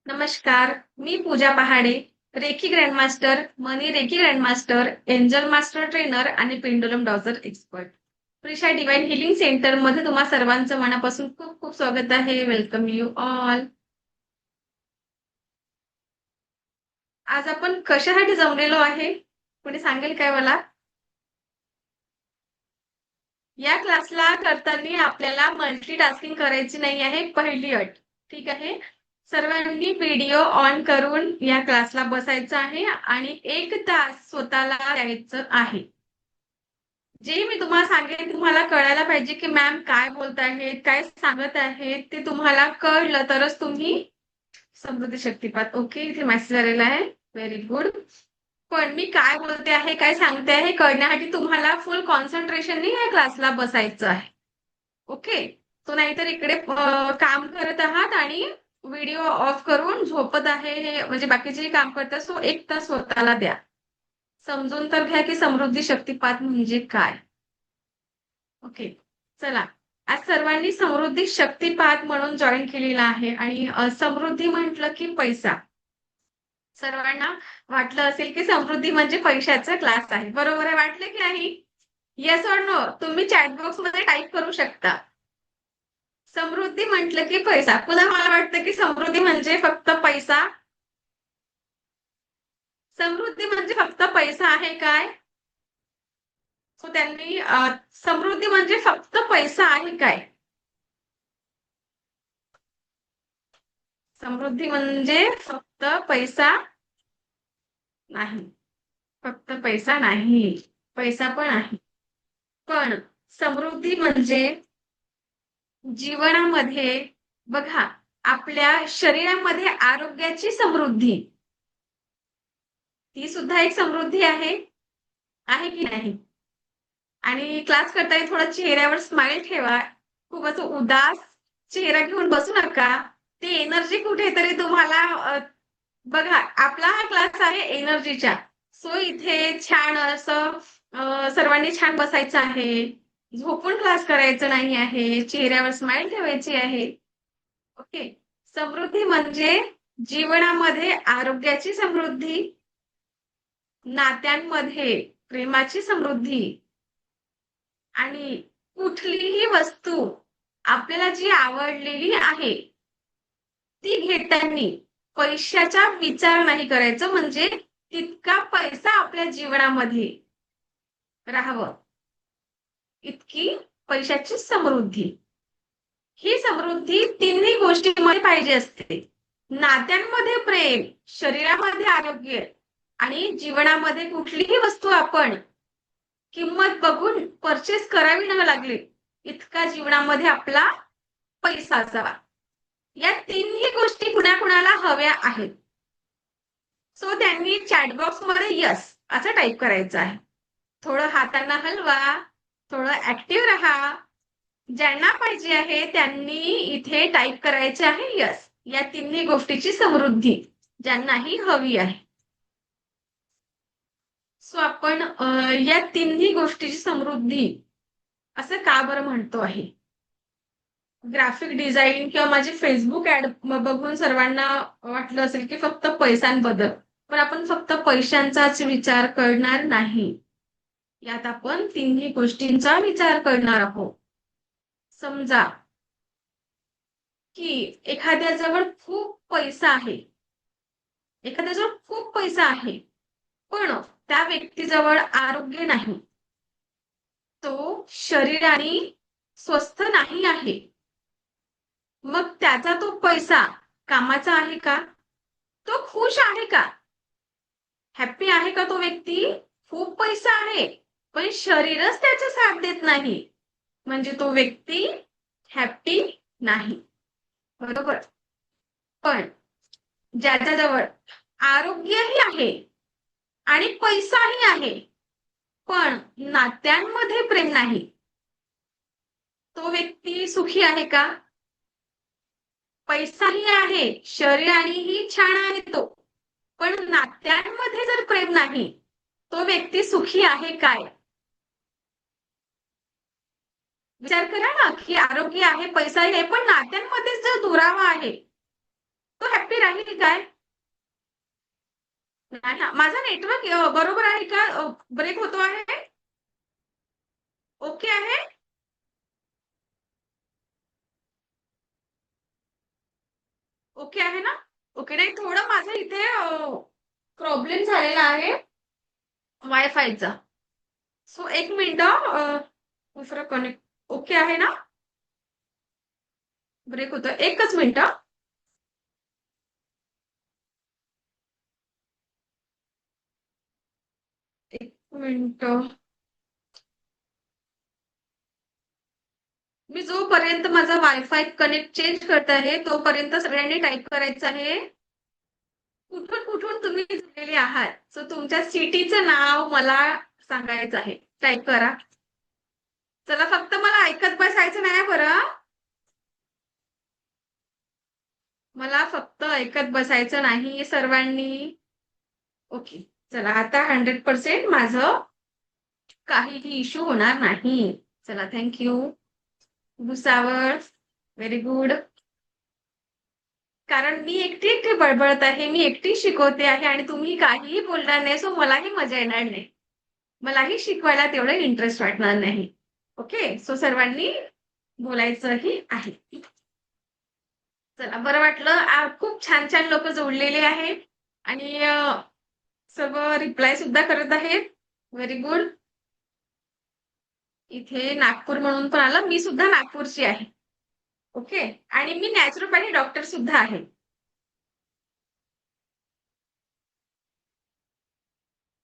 नमस्कार, मी Pooja Pahade, reiki grandmaster, money reiki grandmaster, angel master trainer आणि pendulum dowser expert. Prisha divine healing centre मध्ये तुम्हा सर्वांचं मनापासून खूप खूप स्वागत आहे. Welcome you all. आज आपण कशासाठी जमलेलो आहे? कोणी सांगेल काय मला? या क्लासला करताना आपल्याला मल्टीटास्किंग करायची नाही आहे, पहिली अट. ठीक आहे. सर्वांनी व्हिडिओ ऑन करून या क्लासला बसायचं आहे आणि 1 तास स्वतःला द्यायचं आहे. जे मी तुम्हाला सांगेन तुम्हाला कळायला पाहिजे की मॅम काय बोलत आहेत, काय सांगत आहेत ते तुम्हाला कळलं तरच तुम्ही समृद्धी शक्तिपात. ओके, इथे मेसेज आलेला आहे. Very good. पण मी काय बोलते आहे, काय सांगते आहे कळण्यासाठी तुम्हाला फुल कॉन्सन्ट्रेशननी या क्लासला बसायचं आहे. ओके. तो नाहीतर इकडे काम करत आहात आणि व्हिडिओ ऑफ करून झोपत आहे, हे म्हणजे बाकीचे काम करतात. सो 1 तास स्वतःला द्या. समजून तर घ्या की समृद्धी शक्तिपात म्हणजे काय. ओके. चला, आज सर्वांनी समृद्धी शक्तिपात म्हणून जॉईन केलेला आहे आणि समृद्धी म्हटलं की पैसा. सर्वांना वाटलं असेल की समृद्धी म्हणजे पैशाचा क्लास आहे. बरोबर आहे, वाटले की नाही? येस ऑर नो तुम्ही चॅट बॉक्स मध्ये टाईप करू शकता. समृद्धी म्हटलं की पैसा. पुन्हा मला वाटतं की समृद्धी म्हणजे फक्त पैसा. समृद्धी म्हणजे फक्त पैसा आहे काय? सो त्यांनी समृद्धी म्हणजे फक्त पैसा आहे काय? समृद्धी म्हणजे फक्त पैसा नाही. फक्त पैसा नाही. पैसा पण आहे. पण समृद्धी म्हणजे जीवनामध्ये बघा, आपल्या शरीरामध्ये आरोग्याची समृद्धी, ती सुद्धा एक समृद्धी आहे की नाही? आणि क्लास करताना थोडा चेहऱ्यावर स्माइल ठेवा. खूप असं उदास चेहरा घेऊन बसू नका. ती एनर्जी कुठेतरी तुम्हाला बघा, आपला हा क्लास आहे एनर्जीचा. सो इथे छान असं सर्वांनी छान बसायचं आहे. झोपून क्लास करायचं नाही आहे. चेहऱ्यावर स्माइल ठेवायची आहे. ओके. समृद्धी म्हणजे जीवनामध्ये आरोग्याची समृद्धी, नात्यांमध्ये प्रेमाची समृद्धी आणि कुठलीही वस्तू आपल्याला जी आवडलेली आहे ती घेताना पैशाचा विचार नाही करायचा, म्हणजे तितका पैसा आपल्या जीवनामध्ये राहावं, इतकी पैशाची समृद्धी. ही समृद्धी तिन्ही गोष्टींमध्ये पाहिजे असते. नात्यांमध्ये प्रेम, शरीरामध्ये आरोग्य आणि जीवनामध्ये कुठलीही वस्तू आपण किंमत बघून परचेस करावी न लागली, इतका जीवनामध्ये आपला पैसा असावा. या तिन्ही गोष्टी कुणाकुणाला हव्या आहेत. सो त्यांनी चॅटबॉक्स मध्ये यस असं टाईप करायचं आहे. थोडं हातांना हलवा, थोडं ऍक्टिव्ह राहा. ज्यांना पाहिजे आहे त्यांनी इथे टाईप करायचे आहे यस, या तिन्ही गोष्टीची समृद्धी ज्यांनाही हवी आहे. सो आपण या तिन्ही गोष्टीची समृद्धी असं का बरं म्हणतो आहे? ग्राफिक डिझाईन किंवा माझी फेसबुक ऍड बघून सर्वांना वाटलं असेल की फक्त पैशांबद्दल, पण आपण फक्त पैशांचाच विचार करणार नाही. यात आपण तिन्ही गोष्टींचा विचार करणार आहोत. समजा की एखाद्याजवळ खूप पैसा आहे, एखाद्याजवळ खूप पैसा आहे, पण त्या व्यक्तीजवळ आरोग्य नाही, तो शरीराने स्वस्थ नाही आहे. मग त्याचा तो पैसा कामाचा आहे का? तो खुश आहे का? हॅप्पी आहे का तो व्यक्ती? खूप पैसा आहे पण शरीरच त्याचा साथ देत नाही, म्हणजे तो व्यक्ती हॅप्पी नाही. बरोबर. पण ज्याच्याजवळ आरोग्यही आहे आणि पैसाही आहे पण नात्यांमध्ये प्रेम नाही, तो व्यक्ती सुखी आहे का? पैसाही आहे, शरीरानेही छान आहे तो, पण नात्यांमध्ये जर प्रेम नाही, तो व्यक्ती सुखी आहे काय? विचार करा ना, की आरोग्य आहे, पैसाही आहे, पण नात्यांमध्येच जर दुरावा आहे, तो हॅप्पी राहील काय? नाही ना, माझा नेटवर्क बरोबर आहे का? ब्रेक होतो आहे? ओके आहे? ओके आहे ना? ओके. नाही, थोडं माझं इथे प्रॉब्लेम झालेला आहे वायफायचा. सो एक मिनिट, दुसरं कनेक्ट. ओके आहे ना? ब्रेक होतो, एकच मिनिट. एक मिनिट. मी जोपर्यंत माझा वायफाय कनेक्ट चेंज करत आहे तोपर्यंत सगळ्यांनी टाईप करायचं आहे. कुठून कुठून तुम्ही जुळलेले आहात, सो तुमच्या सिटीचं नाव मला सांगायचं आहे. टाईप करा. चला, फक्त मला ऐकत बसायचं नाही बरं. मला फक्त ऐकत बसायचं नाही सर्वांनी. ओके. चला, आता 100% माझं काहीही इश्यू होणार नाही. चला, थँक्यू. भुसावळ. Very good. कारण मी एकटी एकटी बडबडत आहे, मी एकटी शिकवते आहे आणि तुम्ही काहीही बोलणार नाही, सो मलाही मजा येणार नाही. मलाही शिकवायला तेवढं इंटरेस्ट वाटणार नाही. ओके. सो सर्वांनी बोलायचंही आहे. चला, बरं वाटलं. खूप छान छान लोक जोडलेले आहेत आणि सर्व रिप्लाय सुद्धा करत आहेत. Very good. इथे नागपूर म्हणून पण आलं. मी सुद्धा नागपूरची आहे. ओके. आणि मी नॅचरोपॅथी डॉक्टर सुद्धा आहे.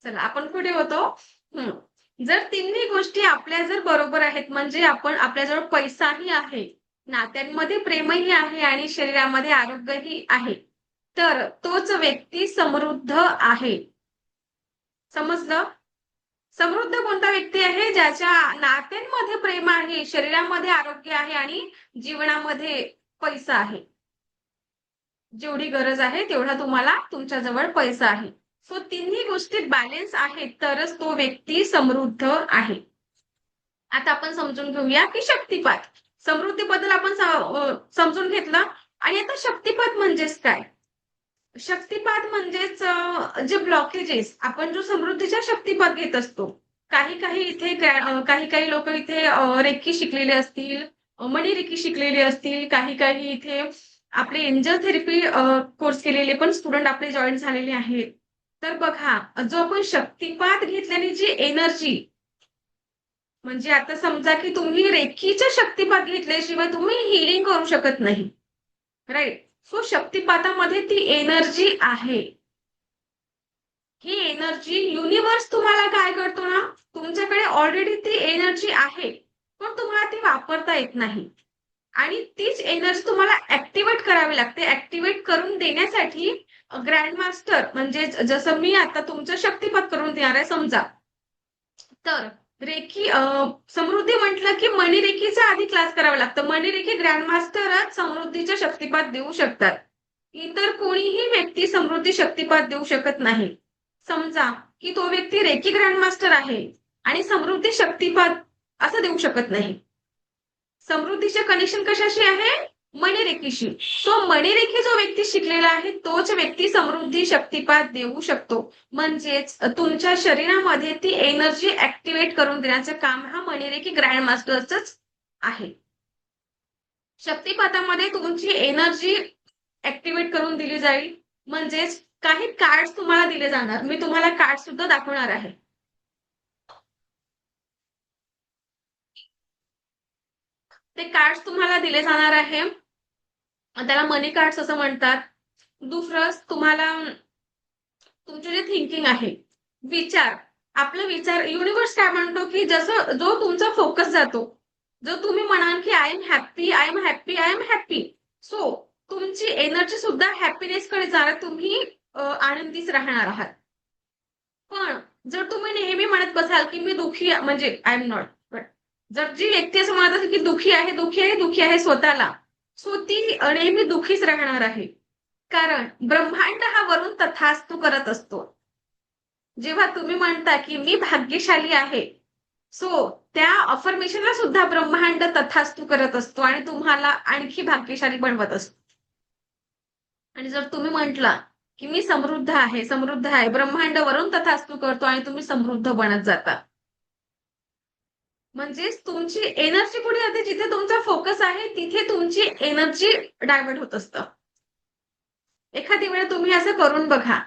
चला, आपण पुढे होतो. जर तिन्ही गोष्टी आपल्या जर बरोबर आहेत, म्हणजे आपण आपल्याजवळ पैसाही आहे, नात्यांमध्ये प्रेमही आहे आणि शरीरामध्ये आरोग्यही आहे, तर तोच व्यक्ती समृद्ध आहे. समजलं? समृद्ध कोणता व्यक्ती आहे? ज्याच्या नात्यांमध्ये प्रेम आहे, शरीरामध्ये आरोग्य आहे आणि जीवनामध्ये पैसा आहे. जेवढी गरज आहे तेवढा तुम्हाला तुमच्याजवळ पैसा आहे. सो तिन्ही गोष्टी बॅलन्स आहेत तरच तो व्यक्ती समृद्ध आहे. आता आपण समजून घेऊया की शक्तिपात. समृद्धीबद्दल आपण समजून घेतलं. आणि आता शक्तिपात म्हणजेच काय? शक्तिपात म्हणजेच जे ब्लॉकेजेस, आपण जो समृद्धीच्या शक्तिपात घेत असतो. काही काही इथे काही काही लोक इथे रेकी शिकलेले असतील, मणिरेकी शिकलेले असतील, काही काही इथे आपले एंजल थेरपी कोर्स केलेले पण स्टुडंट आपले जॉईन झालेले आहेत. तर बघा, जो आपण शक्तिपात घेतल्याने जी एनर्जी, म्हणजे आता समजा की तुम्ही रेकीच्या शक्तिपात घेतल्याशिवाय तुम्ही हिलिंग करू शकत नाही. राईट. सो शक्तिपातामध्ये ती एनर्जी आहे. ही एनर्जी युनिव्हर्स तुम्हाला काय करतो ना, तुमच्याकडे ऑलरेडी ती एनर्जी आहे, पण तुम्हाला ती वापरता येत नाही. आणि तीच एनर्जी तुम्हाला ऍक्टिव्हेट करावी लागते. ऍक्टिव्हेट करून देण्यासाठी ग्रँड मास्टर, म्हणजे जसं मी आता तुमचं शक्तिपात करून देणार आहे समजा, तर रेखी समृद्धी म्हटलं की मणिरेखीचा आधी क्लास करावा लागतं. मणिरेखी ग्रँडमास्टरच समृद्धीच्या शक्तिपात देऊ शकतात. इतर कोणीही व्यक्ती समृद्धी शक्तिपात देऊ शकत नाही. समजा की तो व्यक्ती रेकी ग्रँडमास्टर आहे आणि समृद्धी शक्तिपात असं देऊ शकत नाही. समृद्धीचे कनेक्शन कशाशी आहे? मणिरेखीशी. सो मणिरेखी जो व्यक्ती शिकलेला आहे तोच व्यक्ती समृद्धी शक्तिपात देऊ शकतो. म्हणजेच तुमच्या शरीरामध्ये ती एनर्जी ऍक्टिव्हेट करून देण्याचं काम हा मणिरेखी ग्रँड मास्टरच आहे. शक्तिपातामध्ये तुमची एनर्जी ऍक्टिव्हेट करून दिली जाईल. म्हणजेच काही कार्ड तुम्हाला दिले जाणार. मी तुम्हाला कार्ड सुद्धा दाखवणार आहे. ते कार्ड तुम्हाला दिले जाणार आहे. त्याला मनी कार्ड्स असं म्हणतात. दुसरं, तुम्हाला तुमचे जे थिंकिंग आहे, विचार, आपला विचार, युनिव्हर्स काय म्हणतो की जसं जो तुमचा फोकस जातो, जो तुम्ही म्हणाल की I am happy, I am happy, I am happy, so तुमची एनर्जी सुद्धा हॅपीनेस कडे जाणार. तुम्ही आनंदीच राहणार आहात. पण जर तुम्ही नेहमी म्हणत बसाल की मी दुखी, म्हणजे आय एम नॉट, बट जर जी व्यक्ती असं म्हणत असेल की दुखी आहे, दुखी आहे, दुखी आहे स्वतःला, सो ती नेहमी दुखीच राहणार आहे. कारण ब्रह्मांड हा वरून तथास्तु करत असतो. जेव्हा तुम्ही म्हणता की मी भाग्यशाली आहे, सो त्या अफर्मेशनला सुद्धा ब्रह्मांड तथास्तु करत असतो आणि तुम्हाला आणखी भाग्यशाली बनवत असतो. आणि जर तुम्ही म्हटला की मी समृद्ध आहे, ब्रह्मांड वरून तथास्तु करतो आणि तुम्ही समृद्ध बनत जाता, म्हणजेच तुमची एनर्जी कुठे जाते? जिथे तुमचा फोकस आहे तिथे तुमची एनर्जी डायव्हर्ट होत असतं. एखादी वेळ तुम्ही असं करून बघा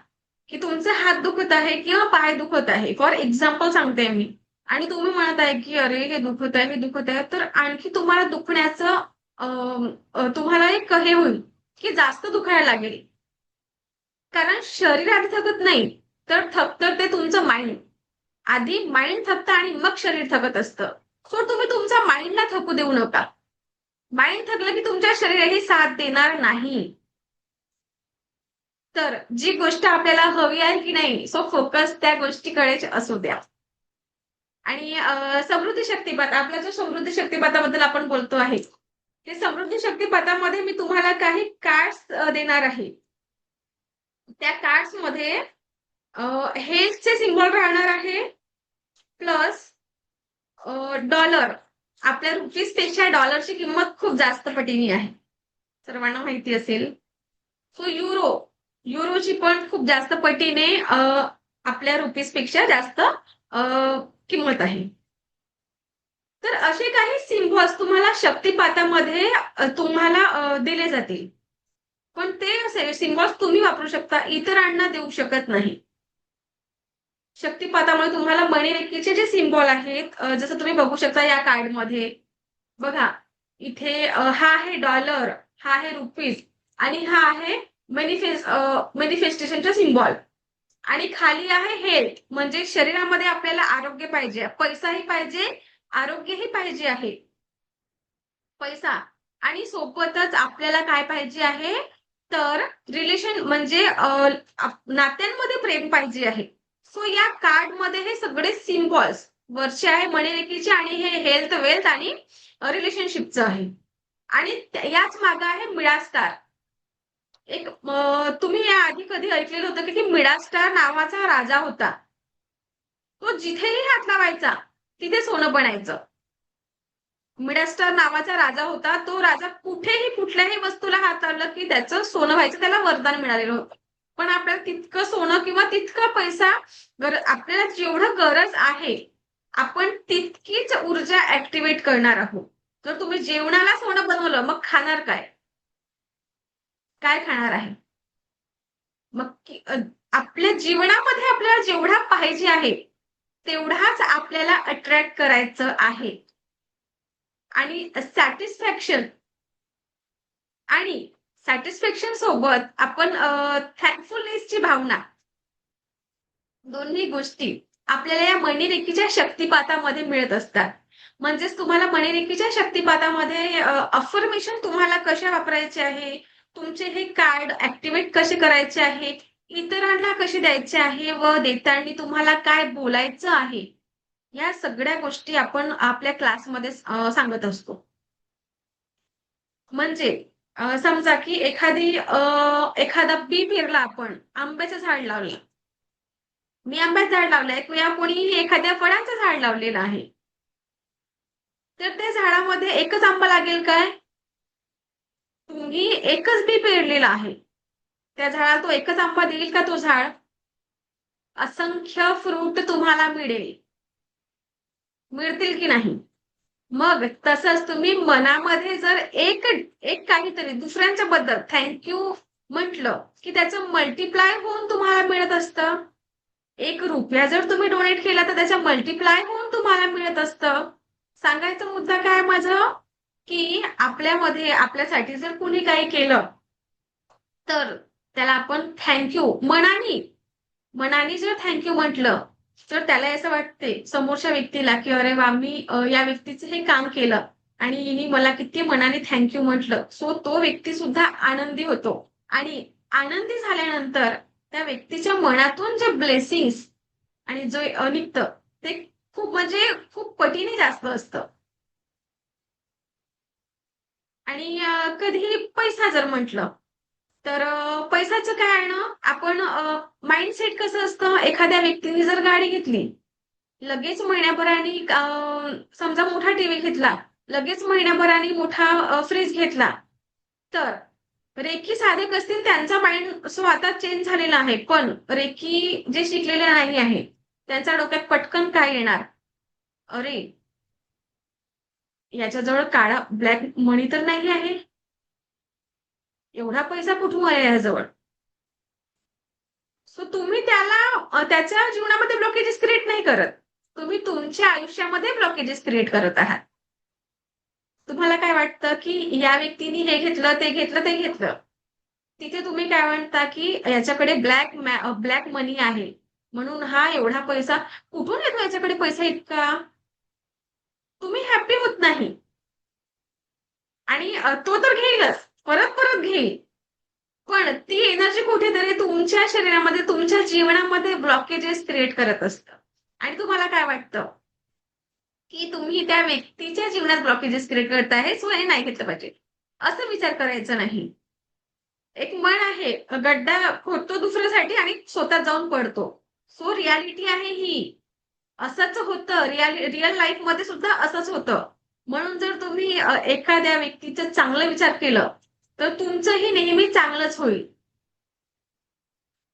की तुमचा हात दुखत आहे किंवा पाय दुखत आहे, फॉर एक्झाम्पल सांगते मी, आणि तुम्ही म्हणत आहे की अरे हे दुखत आहे, हे दुखत आहे, तर आणखी तुम्हाला दुखण्याचं तुम्हाला एक हे होईल की जास्त दुखायला लागेल. कारण शरीर आधी थकत नाही, तर थकतं ते तुमचं माइंड. आधी माइंड थकतं आणि मग शरीर थकत असतं. सो तुम्ही तुमच्या माइंडला थकू देऊ नका. माइंड थकलं की तुमच्या शरीराही साथ देणार नाही. तर जी गोष्ट आपल्याला हवी आहे की नाही, सो फोकस त्या गोष्टीकडेच असू द्या. आणि समृद्धी शक्तिपात, आपला जो समृद्धी शक्तिपाताबद्दल आपण बोलतो आहे, ते समृद्धी शक्तिपातामध्ये मी तुम्हाला काही कार्ड्स देणार आहे. त्या कार्ड्स मध्ये हेल्थचे सिम्बॉल राहणार आहे, प्लस डॉलर. आपल्या रुपीज पेक्षा डॉलरची किंमत खूप जास्त पटीने आहे, सर्वांना माहिती असेल. सो युरोची पण खूप जास्त पटीने आपल्या रुपीज पेक्षा जास्त किंमत आहे. तर असे काही सिम्बॉल्स तुम्हाला शक्तिपातामध्ये तुम्हाला दिले जातील. पण ते सिम्बॉल्स तुम्ही वापरू शकता, इतरांना देऊ शकत नाही. शक्तिपातामुळे तुम्हाला मणिरेखेचे जे सिम्बॉल आहेत, जसं तुम्ही बघू शकता या कार्डमध्ये, बघा इथे हा आहे डॉलर, हा आहे रुपीज, आणि हा आहे मॅनिफेस्टेशनचा सिम्बॉल. आणि खाली आहे हेल्थ, म्हणजे शरीरामध्ये आपल्याला आरोग्य पाहिजे, पैसाही पाहिजे, आरोग्यही पाहिजे आहे. पैसा आणि सोबतच आपल्याला काय पाहिजे आहे, तर रिलेशन, म्हणजे नात्यांमध्ये प्रेम पाहिजे आहे. सो या कार्ड मध्ये हे सगळे सिम्बॉल्स वरचे आहे मणिरेखेचे, आणि हे हेल्थ, वेल्थ आणि रिलेशनशिपचं आहे. आणि याच मागे आहे मिळा स्टार. एक तुम्ही या आधी कधी ऐकलेलं होतं की मिडा स्टार नावाचा राजा होता. तो जिथेही हात लावायचा तिथे सोनं बनायचं. मिडा स्टार नावाचा राजा होता. तो राजा कुठेही कुठल्याही वस्तूला हात लावलं की त्याचं सोनं व्हायचं, त्याला वरदान मिळालेलं होतं. पण आपल्याला तितकं सोनं किंवा तितका पैसा, आपल्याला जेवढं गरज आहे आपण तितकीच ऊर्जा ऍक्टिव्हेट करणार आहोत. जर तुम्ही जेवणाला सोनं बनवलं, मग खाणार काय? काय खाणार आहे? मग आपल्या जीवनामध्ये आपल्याला जेवढा पाहिजे आहे तेवढाच आपल्याला अट्रॅक्ट करायचं आहे. आणि आणि सॅटिस्फॅक्शन सोबत आपण थँकफुलनेसची भावना, दोन्ही गोष्टी आपल्याला या मणिरेखीच्या शक्तिपातामध्ये मिळत असतात. म्हणजेच तुम्हाला मणिरेखीच्या शक्तिपातामध्ये अफर्मेशन तुम्हाला कशा वापरायचे आहे, तुमचे हे कार्ड ऍक्टिव्हेट कसे करायचे आहे, इतरांना कसे द्यायचे आहे, व देताना तुम्हाला काय बोलायचं आहे, या सगळ्या गोष्टी आपण आपल्या क्लासमध्ये सांगत असतो. म्हणजे समजा की एखादा बी पेरला, आपण आंब्याचं झाड लावलं, मी आंब्याचं झाड लावलंय किंवा कोणीही एखाद्या फळाचं झाड लावलेलं आहे, तर त्या झाडामध्ये एकच आंबा लागेल काय? तुम्ही एकच बी पेरलेलं आहे, त्या झाडाला तो एकच आंबा देईल का तो झाड? असंख्य फ्रूट तुम्हाला मिळतील की नाही? मग तसंच तुम्ही मनामध्ये जर एक एक काहीतरी दुसऱ्यांच्या बद्दल थँक्यू म्हटलं की त्याचं मल्टिप्लाय होऊन तुम्हाला मिळत असतं. 1 रुपया जर तुम्ही डोनेट केला तर त्याच्या मल्टिप्लाय होऊन तुम्हाला मिळत असतं. सांगायचा मुद्दा काय माझं, की आपल्यामध्ये आपल्यासाठी जर कुणी काही केलं तर त्याला आपण थँक्यू मनाने जर थँक्यू म्हटलं, तर त्याला असं वाटते समोरच्या व्यक्तीला की अरे वा, मी या व्यक्तीचं हे काम केलं आणि हिने मला किती मनाने थँक्यू म्हटलं. सो तो व्यक्ती सुद्धा आनंदी होतो. आणि आनंदी झाल्यानंतर त्या व्यक्तीच्या मनातून जे ब्लेसिंग्स आणि जो निघतं ते खूप, म्हणजे खूप पटीने जास्त असतं. आणि कधीही पैसा जर म्हटलं, तर पैशाचं काय आहे ना, आपण माइंडसेट कसं असतं, एखाद्या व्यक्तीने जर गाडी घेतली, लगेच महिन्याभराने समजा मोठा टीव्ही घेतला, लगेच महिन्याभराने मोठा फ्रीज घेतला, तर रेकी साधक असतील त्यांचा माइंड स्वतः चेंज झालेला आहे, पण रेकी जे शिकलेले नाही आहे त्यांच्या डोक्यात पटकन काय येणार, अरे याच्याजवळ काळा ब्लॅक मनी तर नाही आहे, एवढा पैसा कुठून आहे याजवळ. सो तुम्ही त्याला त्याच्या जीवनामध्ये ब्लॉकेजेस क्रिएट नाही करत, तुम्ही तुमच्या आयुष्यामध्ये ब्लॉकेजेस क्रिएट करत आहात. तुम्हाला काय वाटतं की या व्यक्तीने हे घेतलं ते घेतलं ते घेतलं, तिथे तुम्ही काय म्हणता की याच्याकडे ब्लॅक मनी आहे म्हणून हा एवढा पैसा कुठून येतो, याच्याकडे पैसा इतका, तुम्ही हॅपी होत नाही. आणि तो तर घेईलच, परत परत घेईल, पण ती एनर्जी कुठेतरी तुमच्या शरीरामध्ये तुमच्या जीवनामध्ये ब्लॉकेजेस क्रिएट करत असतं. आणि तुम्हाला काय वाटतं की तुम्ही त्या व्यक्तीच्या जीवनात ब्लॉकेजेस क्रिएट करताय, सो हे नाही घेतलं पाहिजे, असं विचार करायचं नाही. एक म्हण आहे, गड्डा खोदतो दुसऱ्यासाठी आणि स्वतः जाऊन पडतो. सो रियालिटी आहे ही, असंच होतं, रिअल लाईफ मध्ये सुद्धा असंच होतं. म्हणून जर तुम्ही एखाद्या व्यक्तीचं चांगलं विचार केलं तर तुमचंही नेहमी चांगलंच होईल.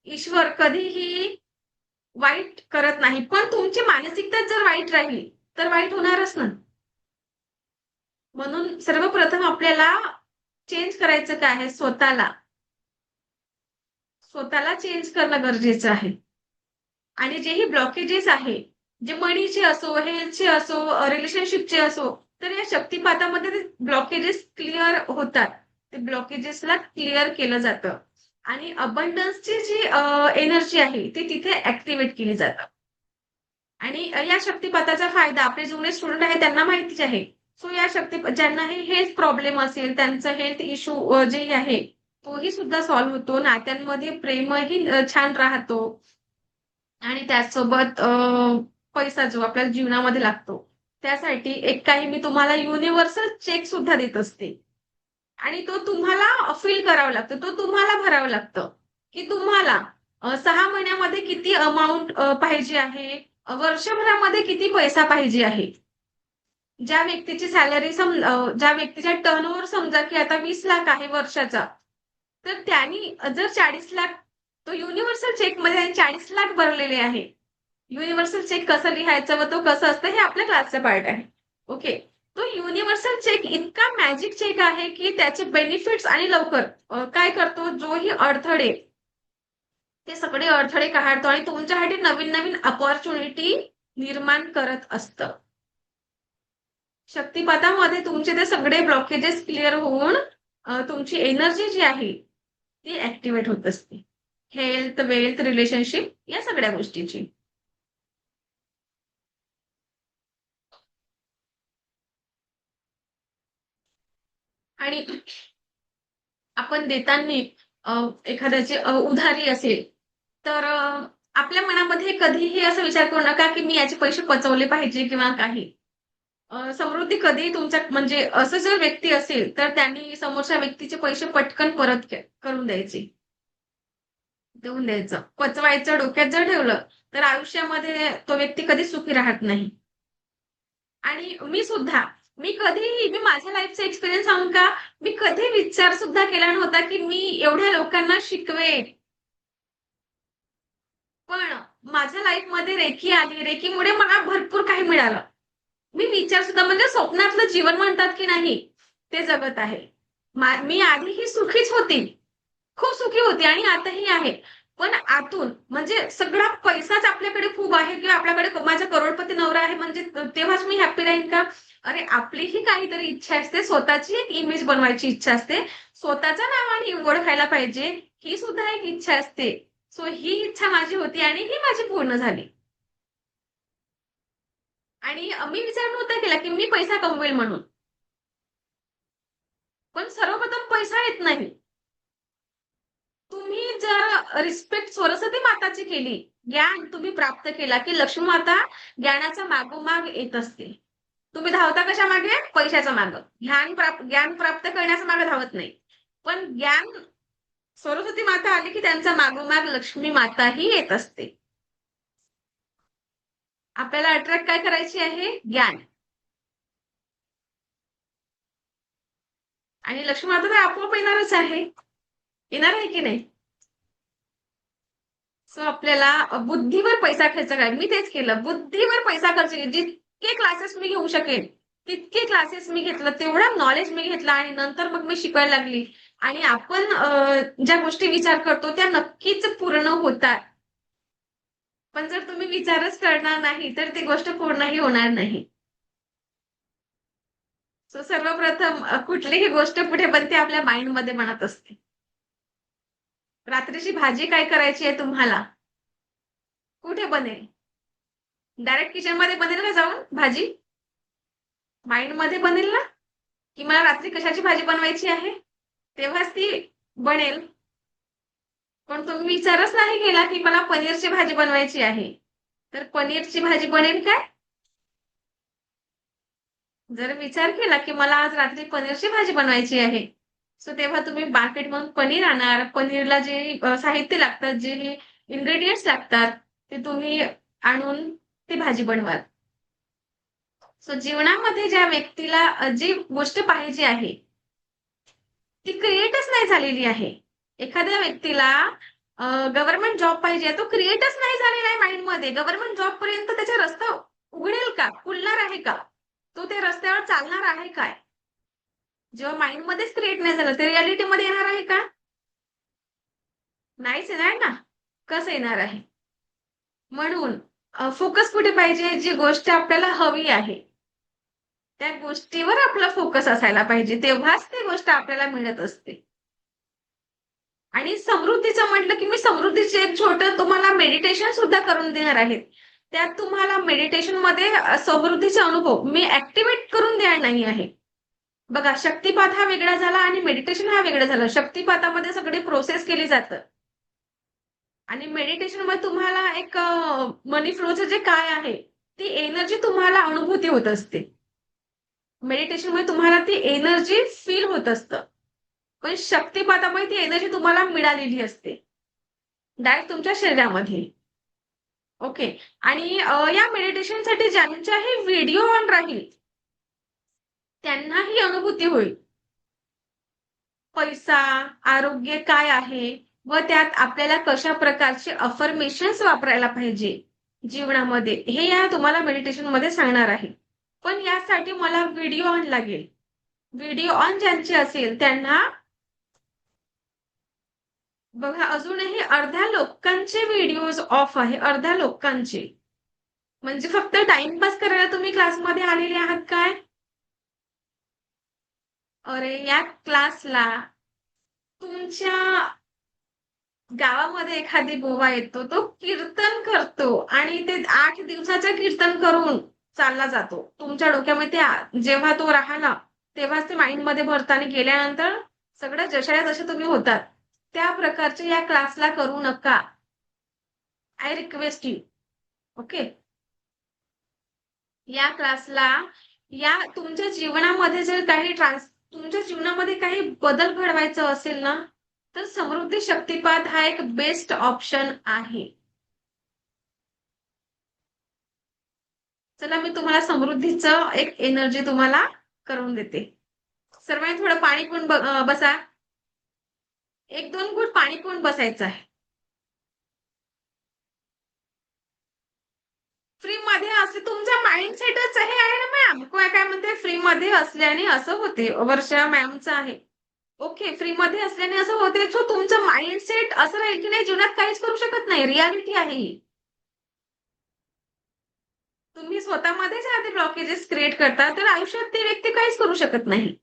ईश्वर कधीही वाईट करत नाही, पण तुमची मानसिकता जर वाईट राहिली तर वाईट होणारच ना. म्हणून सर्वप्रथम आपल्याला चेंज करायचं काय आहे, स्वतःला स्वतःला चेंज करणं गरजेचं आहे. आणि जेही ब्लॉकेजेस आहे, जे मनीचे असो, हेल्थचे असो, रिलेशनशिपचे असो, तर या शक्तिपातामध्ये ते ब्लॉकेजेस क्लिअर होतात. ते ब्लॉकेजेसला क्लिअर केलं जातं आणि अबंडन्सची जी एनर्जी आहे ती तिथे ऍक्टिव्हेट केली जातं. आणि या शक्तिपाताचा फायदा आपले जुने स्टुडंट आहे त्यांना माहितीच आहे. सो या ज्यांना हे हेल्थ प्रॉब्लेम असेल, त्यांचा हेल्थ इश्यू जे आहे तोही सुद्धा सॉल्व्ह होतो, नात्यांमध्ये प्रेमही छान राहतो. आणि त्याचसोबत पैसा जो आपल्या जीवनामध्ये लागतो त्यासाठी एक काही मी तुम्हाला युनिव्हर्सल चेक सुद्धा देत असते. आणि तो तुम्हाला फील करावा लागतो, तो तुम्हाला भरावा लागतं की तुम्हाला 6 महिन्यामध्ये किती अमाऊंट पाहिजे आहे, वर्षभरामध्ये किती पैसा पाहिजे आहे. ज्या व्यक्तीची सॅलरी ज्या व्यक्तीचा टर्नओव्हर समजा की आता 20 लाख आहे वर्षाचा, तर त्यांनी जर 40 लाख, तो युनिव्हर्सल चेक मध्ये 40 लाख भरलेले आहे. युनिव्हर्सल चेक कसं लिहायचं व तो कसं असतं हे आपल्या क्लासचा पार्ट आहे. ओके. तो युनिव्हर्सल चेक इतका मॅजिक चेक आहे की त्याचे बेनिफिट्स आणि लवकर काय करतो, जोही अडथळे ते सगळे अडथळे काढतो आणि तुमच्यासाठी नवीन नवीन अपॉर्च्युनिटी निर्माण करत असतं. शक्तिपातामध्ये तुमचे ते सगळे ब्लॉकेजेस क्लिअर होऊन तुमची एनर्जी जी आहे ती ऍक्टिव्हेट होत असते, हेल्थ, वेल्थ, रिलेशनशिप या सगळ्या गोष्टीची. आणि आपण देताना एखाद्याची उधारी असेल तर आपल्या मनामध्ये कधीही असा विचार करू नका की मी याचे पैसे पचवले पाहिजे किंवा काही. समृद्धी कधीही तुमच्या म्हणजे असं जर व्यक्ती असेल तर त्यांनी समोरच्या व्यक्तीचे पैसे पटकन परत करून द्यायचे, देऊन द्यायचं. पचवायचं डोक्यात जर ठेवलं तर आयुष्यामध्ये तो व्यक्ती कधीच सुखी राहत नाही. आणि मी कधीही, मी माझ्या लाईफचा एक्सपिरियन्स सांगू का, मी कधी विचार सुद्धा केला नव्हता की मी एवढ्या लोकांना शिकवेन. पण माझ्या लाईफमध्ये रेकी आली, रेकीमुळे मला भरपूर काही मिळालं. मी विचार सुद्धा म्हणजे स्वप्नातलं जीवन म्हणतात की नाही ते जगत आहे. मी आधीही सुखीच होती, खूप सुखी होती आणि आताही आहे. पण आतून म्हणजे सगळा पैसाच आपल्याकडे खूप आहे किंवा आपल्याकडे माझा करोडपती नवरा आहे म्हणजे तेव्हाच मी हॅपी राहीन का? अरे आपलीही काहीतरी इच्छा असते, स्वतःची एक इमेज बनवायची इच्छा असते, स्वतःच्या नावाने ओळखायला पाहिजे, ही सुद्धा एक इच्छा असते. सो ही इच्छा माझी होती आणि ही माझी पूर्ण झाली. आणि मी विचार नव्हता केला की मी पैसा कमवेल म्हणून. पण सर्वप्रथम पैसा येत नाही. तुम्ही जर रिस्पेक्ट सरस्वती माताची केली, ज्ञान तुम्ही प्राप्त केला की लक्ष्मी माता ज्ञानाचा मागोमाग येत असते. तुम्ही धावता कशा मागे? पैशाच्या मागे. ज्ञान प्राप्त करण्याच्या मागे धावत नाही. पण ज्ञान सरस्वती माता आली की त्यांचा मागोमाग लक्ष्मी माताही येत असते. आपल्याला अट्रॅक्ट काय करायची आहे? ज्ञान. आणि लक्ष्मी माता तर आपोआप येणारच आहे. येणार आहे की नाही? सो आपल्याला बुद्धीवर पैसा खर्च करायचा. मी तेच केलं. बुद्धीवर पैसा खर्च केला. जितके क्लासेस मी घेऊ शकेन, तितके क्लासेस मी घेतलं. तेवढं नॉलेज मी घेतलं आणि नंतर मग मी शिकायला लागली. आणि आपण ज्या गोष्टी विचार करतो त्या नक्कीच पूर्ण होतात. पण जर तुम्ही विचारच करणार नाही, तर ती गोष्ट पूर्णही होणार नाही. सो सर्वप्रथम कुठलीही गोष्ट कुठे बनते? आपल्या माइंडमध्ये बनत असते. रात्रीची भाजी काय करायची आहे तुम्हाला? कुठे बनेल? डायरेक्ट किचनमध्ये बनेल का जाऊन भाजी? माइंडमध्ये बनेल ना? की मला रात्री कशाची भाजी बनवायची आहे? तेव्हाच ती बनेल. पण तुम्ही विचारच नाही केला की मला पनीरची भाजी बनवायची आहे. तर पनीरची भाजी बनेल काय? जर विचार केला की मला आज रात्री पनीरची भाजी बनवायची आहे, सो तेव्हा तुम्ही मार्केटमधून पनीर आणणार. पनीरला जे साहित्य लागतात, जे इन्ग्रेडियंट्स लागतात, ते तुम्ही आणून ती भाजी बनवाल. सो जीवनामध्ये ज्या व्यक्तीला जी गोष्ट पाहिजे आहे, ती क्रिएटच नाही झालेली आहे. एखाद्या व्यक्तीला गव्हर्नमेंट जॉब पाहिजे, तो क्रिएटच नाही झालेला आहे माइंडमध्ये. गव्हर्नमेंट जॉब पर्यंत त्याचा रस्ता उघडेल का? खुलणार आहे का? तो त्या रस्त्यावर चालणार आहे काय? जेव्हा माइंडमध्येच क्रिएट नाही झालं, ते रियालिटीमध्ये येणार आहे का? नाहीच येणार ना. कसं येणार आहे? म्हणून फोकस कुठे पाहिजे? जी गोष्ट आपल्याला हवी आहे, त्या गोष्टीवर आपला फोकस असायला पाहिजे. तेव्हाच ती गोष्ट आपल्याला मिळत असते. आणि समृद्धीचं म्हटलं की मी समृद्धीचे एक छोटं तुम्हाला मेडिटेशन सुद्धा करून देणार आहे. त्यात तुम्हाला मेडिटेशन मध्ये समृद्धीचे अनुभव मी ऍक्टिव्हेट करून देणार नाही आहे. बघा, शक्तिपात हा वेगळा झाला आणि मेडिटेशन हा वेगळा झाला. शक्तिपातामध्ये सगळी प्रोसेस केली जातं आणि मेडिटेशन मध्ये तुम्हाला एक मनी फ्लोचं जे काय आहे, ती एनर्जी तुम्हाला अनुभूती होत असते. मेडिटेशन मध्ये तुम्हाला ती एनर्जी फील होत असतं. पण शक्तिपातामुळे ती एनर्जी तुम्हाला मिळालेली असते डायरेक्ट तुमच्या शरीरामध्ये. ओके. आणि या मेडिटेशनसाठी ज्यांच्याही व्हिडिओ ऑन राहील, त्यांना ही अनुभूती होईल. पैसा, आरोग्य काय आहे व त्यात आपल्याला कशा प्रकारचे अफर्मेशन्स वापरायला पाहिजे जीवनामध्ये, हे या तुम्हाला मेडिटेशन मध्ये सांगणार आहे. पण यासाठी मला व्हिडिओ ऑन लागेल. व्हिडिओ ऑन ज्यांचे असेल त्यांना बघा, अजूनही अर्ध्या लोकांचे व्हिडिओज ऑफ आहे. अर्ध्या लोकांचे. म्हणजे फक्त टाइमपास करायला तुम्ही क्लासमध्ये आलेले आहात काय? अरे, या क्लासला तुमच्या गावामध्ये एखादी बुवा येतो, तो कीर्तन करतो आणि ते 8 दिवसाचं कीर्तन करून चालला जातो. तुमच्या डोक्यामध्ये जेव्हा तो राहिला, तेव्हाच ते माइंडमध्ये भरतं आणि गेल्यानंतर सगळं जशाला जसे तुम्ही होतात. त्या प्रकारचे या क्लासला करू नका. I request you. ओके. या क्लासला या तुमच्या जीवनामध्ये जर काही तुमच्या जीवनामध्ये काही बदल घडवायचा असेल ना, तर समृद्धी शक्तिपात हा एक बेस्ट ऑप्शन आहे. चला, मी तुम्हाला समृद्धीचं एक एनर्जी तुम्हाला करून देते. सर्वांनी थोडं पाणी पिऊन बसा. 1-2 घूट पाणी पिऊन बसायचं आहे. फ्री मध्ये असले तुमचा माइंडसेटच हे आहे ना मॅम. काय म्हणते, फ्री मध्ये असल्याने असं होते. वर्षा मॅमचं आहे. ओके, फ्री मध्ये असल्याने असं होते. सो तुमचं माइंडसेट असं राहील की नाही, जीवनात काहीच करू शकत नाही. रियालिटी आहे ही. तुम्ही स्वतःमध्येच आधी ब्लॉकेजेस क्रिएट करता, तर आयुष्यात ती व्यक्ती काहीच करू शकत नाही.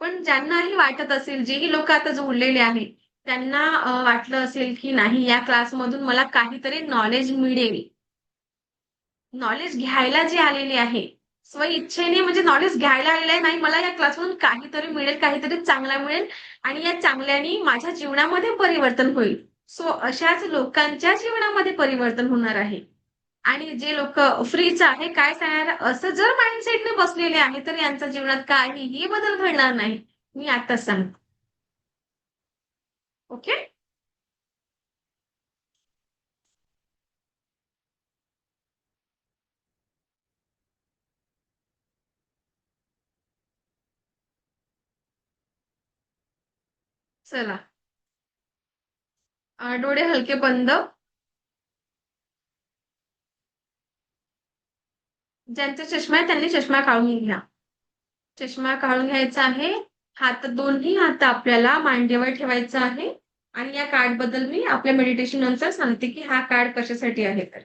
पण ज्यांनाही वाटत असेल, जेही लोक आता जोडलेले आहेत, त्यांना वाटलं असेल की नाही, या क्लासमधून मला काहीतरी नॉलेज मिळेल. नॉलेज घ्यायला जे आलेले आहे, स्वइच्छेने म्हणजे नॉलेज घ्यायला आलेले आहे, नाही मला या क्लासमधून काहीतरी मिळेल, काहीतरी चांगला मिळेल आणि या चांगल्याने माझ्या जीवनामध्ये परिवर्तन होईल. सो अशाच लोकांच्या जीवनामध्ये परिवर्तन होणार आहे. आणि जे लोक फ्रीच आहे, काय सांगणार, असं जर माइंडसेटने बसलेले आहे, तर यांच्या जीवनात काहीही बदल घडणार नाही. मी आताच सांगतो. ओके. चला, डोळे हलके बंद. ज्यांचा चष्मा आहे त्यांनी चष्मा काढून घ्या. चष्मा काढून घ्यायचा आहे. दोन्ही हात आपल्याला मांडीवर ठेवायचा आहे. आणि या कार्ड बद्दल मी आपल्या मेडिटेशन नंतर सांगते की हा कार्ड कशासाठी आहे. तर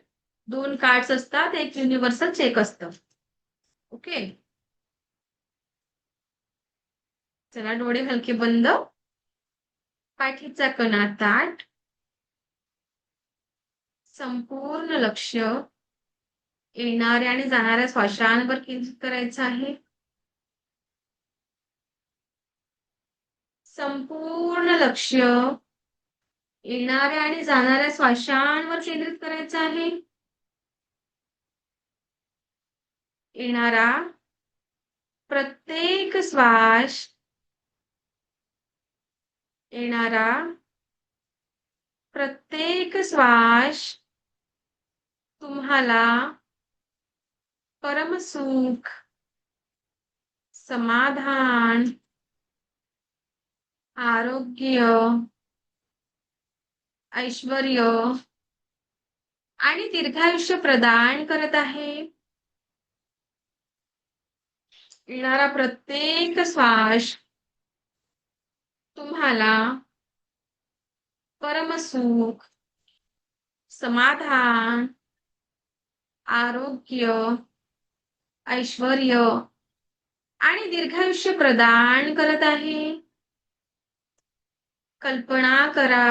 2 कार्ड्स असतात, एक युनिव्हर्सल चेक असतं. ओके. चला, डोळे हलके बंद. पाठीचा कणा ताठ. संपूर्ण लक्ष येणाऱ्या आणि जाणाऱ्या श्वासांवर केंद्रित करायचं आहे. संपूर्ण लक्ष येणाऱ्या आणि जाणाऱ्या श्वासांवर केंद्रित करायचं आहे. येणारा प्रत्येक श्वास, येणारा प्रत्येक श्वास तुम्हाला परमसुख, समाधान, आरोग्य, ऐश्वर्य आणि दीर्घायुष्य प्रदान करत आहे. येणारा प्रत्येक श्वास तुम्हाला परमसुख, समाधान, आरोग्य, ऐश्वर्य आणि दीर्घायुष्य प्रदान करत आहे. कल्पना करा,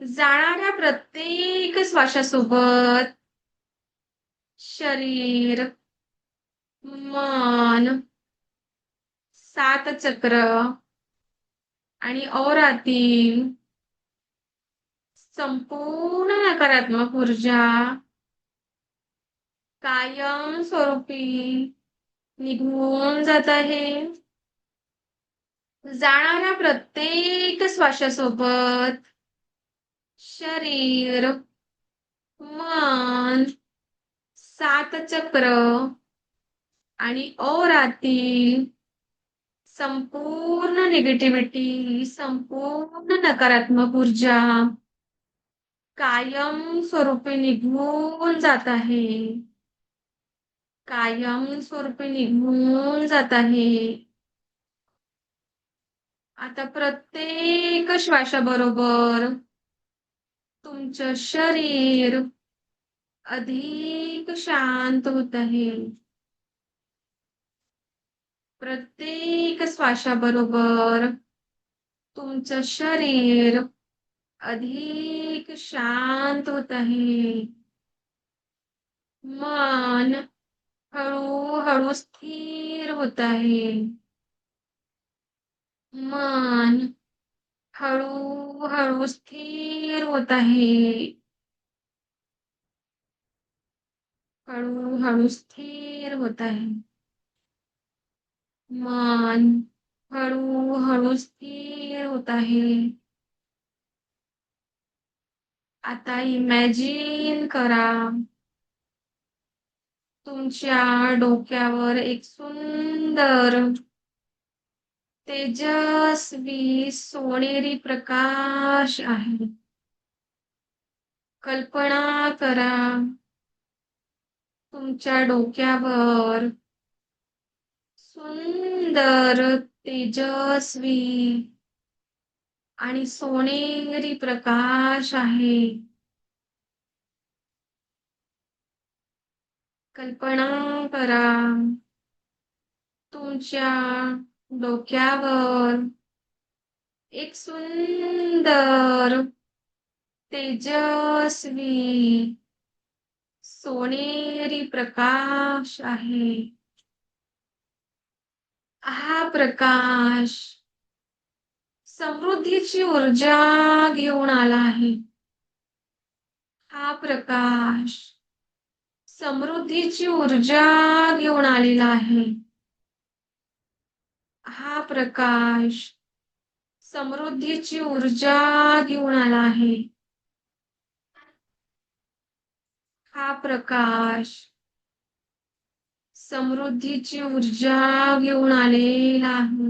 जाणाऱ्या प्रत्येक श्वासासोबत शरीर, मन, 7 चक्र आणि औरातील संपूर्ण नकारात्मक ऊर्जा कायम स्वरूपी निघून जात आहे. जाणाऱ्या प्रत्येक श्वासासोबत शरीर, मन, 7 चक्र आणि औरातील संपूर्ण निगेटिव्हिटी, संपूर्ण नकारात्मक ऊर्जा कायम स्वरूपी निघून जात आहे. कायम स्वरूपी निघून जात आहे. आता प्रत्येक श्वासाबरोबर तुमचं शरीर अधिक शांत होत आहे. प्रत्येक श्वासाबरोबर तुमचं शरीर अधिक शांत होत आहे. मन हळूहळू स्थिर होत आहे. मन हळूहळू स्थिर होत आहे. हळूहळू स्थिर होत आहे. मन हळूहळू स्थिर होत आहे. आता इमॅजिन करा, तुमच्या डोक्यावर एक सुंदर तेजस्वी सोनेरी प्रकाश आहे. कल्पना करा, तुमच्या डोक्यावर सुंदर तेजस्वी आणि सोनेरी प्रकाश आहे. कल्पना करा, तुमच्या डोक्यावर एक सुंदर तेजस्वी सोनेरी प्रकाश आहे. हा प्रकाश समृद्धीची ऊर्जा घेऊन आला आहे. हा प्रकाश समृद्धीची ऊर्जा घेऊन आलेला आहे. हा प्रकाश समृद्धीची ऊर्जा घेऊन आला आहे. हा प्रकाश समृद्धीची ऊर्जा घेऊन आलेला आहे.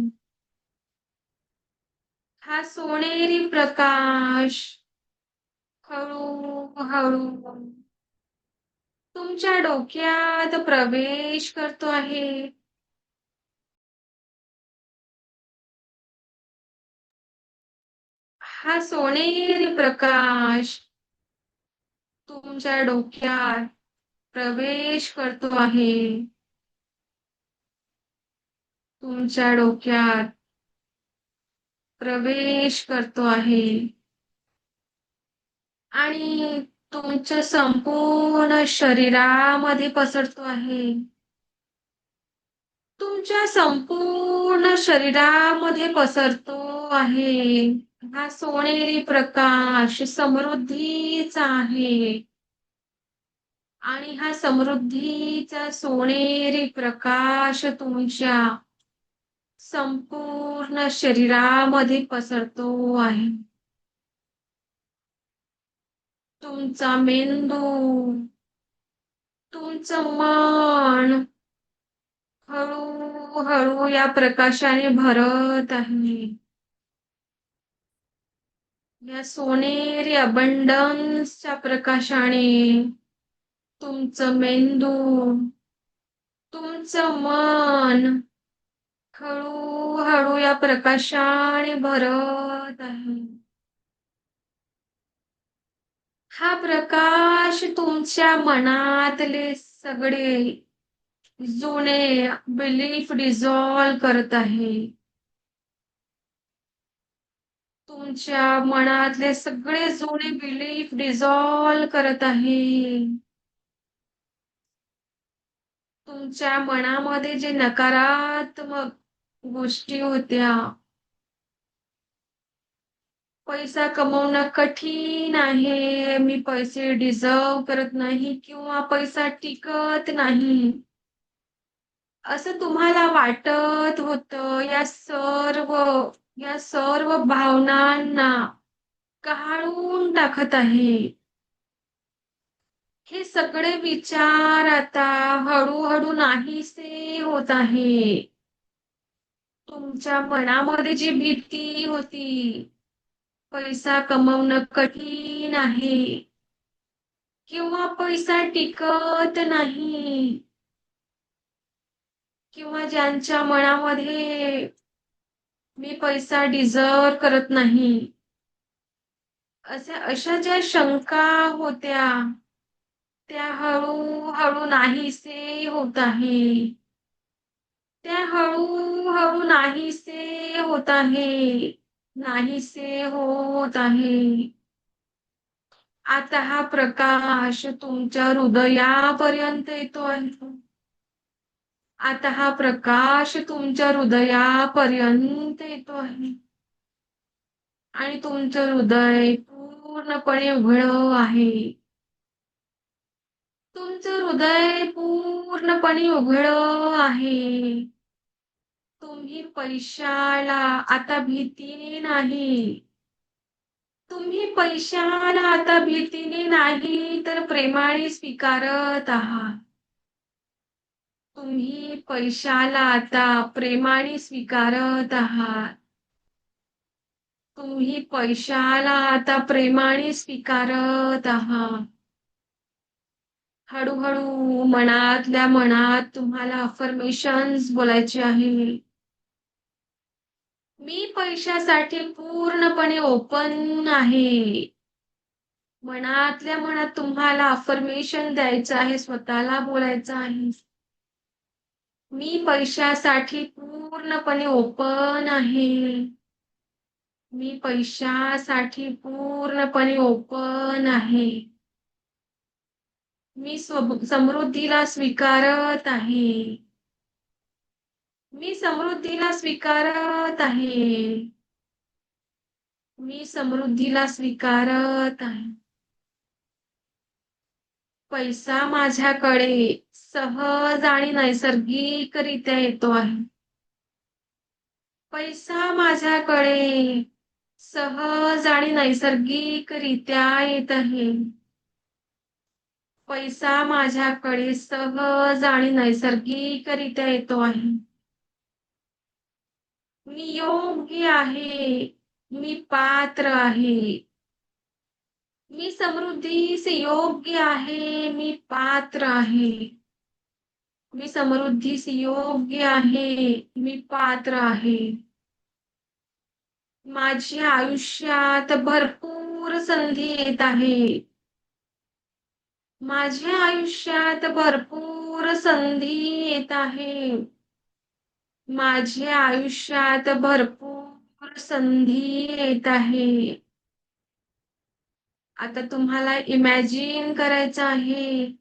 हा सोनेरी प्रकाश हळू तुमच्या डोक्यात प्रवेश करतो आहे. हा सोनेरी प्रकाश तुमच्या डोक्यात प्रवेश करतो आहे. तुमच्या डोक्यात प्रवेश करतो आहे. आणि तुमच्या संपूर्ण शरीरामध्ये पसरतो आहे. तुमच्या संपूर्ण शरीरामध्ये पसरतो आहे. हा सोनेरी प्रकाश समृद्धीचा आहे. आणि हा समृद्धीचा सोनेरी प्रकाश तुमच्या संपूर्ण शरीरामध्ये पसरतो आहे. तुमचा मेंदू, तुमचं मन हळूहळू या प्रकाशाने भरत आहे. या सोनेरी अबंडन्सच्या प्रकाशाने तुमचं मेंदू, तुमचं मन हळूहळू या प्रकाशाने भरत आहे. हा प्रकाश तुमच्या मनातले सगळे जुने बिलीफ डिझॉल्व करत आहे. तुमच्या मनातले सगळे जुने बिलीफ डिझॉल्व करत आहे. तुमच्या मनामध्ये जे नकारात्मक गोष्टी होत्या, पैसा कमवणं कठीण आहे, मी पैसे डिझर्व करत नाही किंवा पैसा टिकत नाही, असं तुम्हाला वाटत होतं. या सर्व भावनांना काढून टाकत आहे. हे सगळे विचार आता हळूहळू नाहीसे होत आहे. तुमच्या मनामध्ये जी भीती होती, पैसा कमवणं कठीण आहे किंवा पैसा टिकत नाही, किंवा ज्यांच्या मनामध्ये मी पैसा डिझर्व करत नाही, अशा ज्या शंका होत्या त्या हळूहळू नाहीसे होत आहे. त्या हळूहळू नाहीसे होत आहे. नाहीसे होत आहे. आता हा प्रकाश तुमच्या हृदयापर्यंत येतो आहे. आता हा प्रकाश तुमच्या हृदयापर्यंत येतो आहे. आणि तुमचं हृदय पूर्णपणे उघड आहे. तुमचं हृदय पूर्णपणे उघड आहे. तुम्ही पैशाला आता भीतीने नाही. तुम्ही पैशाला आता भीतीने नाही तर प्रेमाने स्वीकारत आहात. तुम्ही पैशाला आता प्रेमाने स्वीकारत आहात. तुम्ही पैशाला आता प्रेमाने स्वीकारत आहात. हळूहळू मनातल्या मनात तुम्हाला अफर्मेशन्स बोलायचे आहे. मी पैशासाठी पूर्णपणे ओपन आहे. मनातल्या मनात तुम्हाला अफर्मेशन द्यायचं आहे, स्वतःला बोलायचं आहे. मी पैशासाठी पूर्णपणे ओपन आहे. मी पैशासाठी पूर्णपणे ओपन आहे. मी समृद्धीला स्वीकारत आहे. मी समृद्धीला स्वीकारत आहे. मी समृद्धीला स्वीकारत आहे. पैसा माझ्याकडे सहज आणि नैसर्गिकरित्या येतो आहे. पैसा माझ्याकडे सहज आणि नैसर्गिकरित्या येत आहे. पैसा माझ्याकडे सहज आणि नैसर्गिकरित्या येतो आहे. मी योग्य आहे. मी पात्र आहे. मी समृद्धीस योग्य आहे. मी पात्र आहे. मी समृद्धीस योग्य आहे. मी पात्र आहे. माझ्या आयुष्यात भरपूर संधी येत आहे. माझ्या आयुष्यात भरपूर संधी येत आहे. माझ्या आयुष्यात भरपूर संधी येत आहे. आता तुम्हाला इमॅजिन करायचं आहे.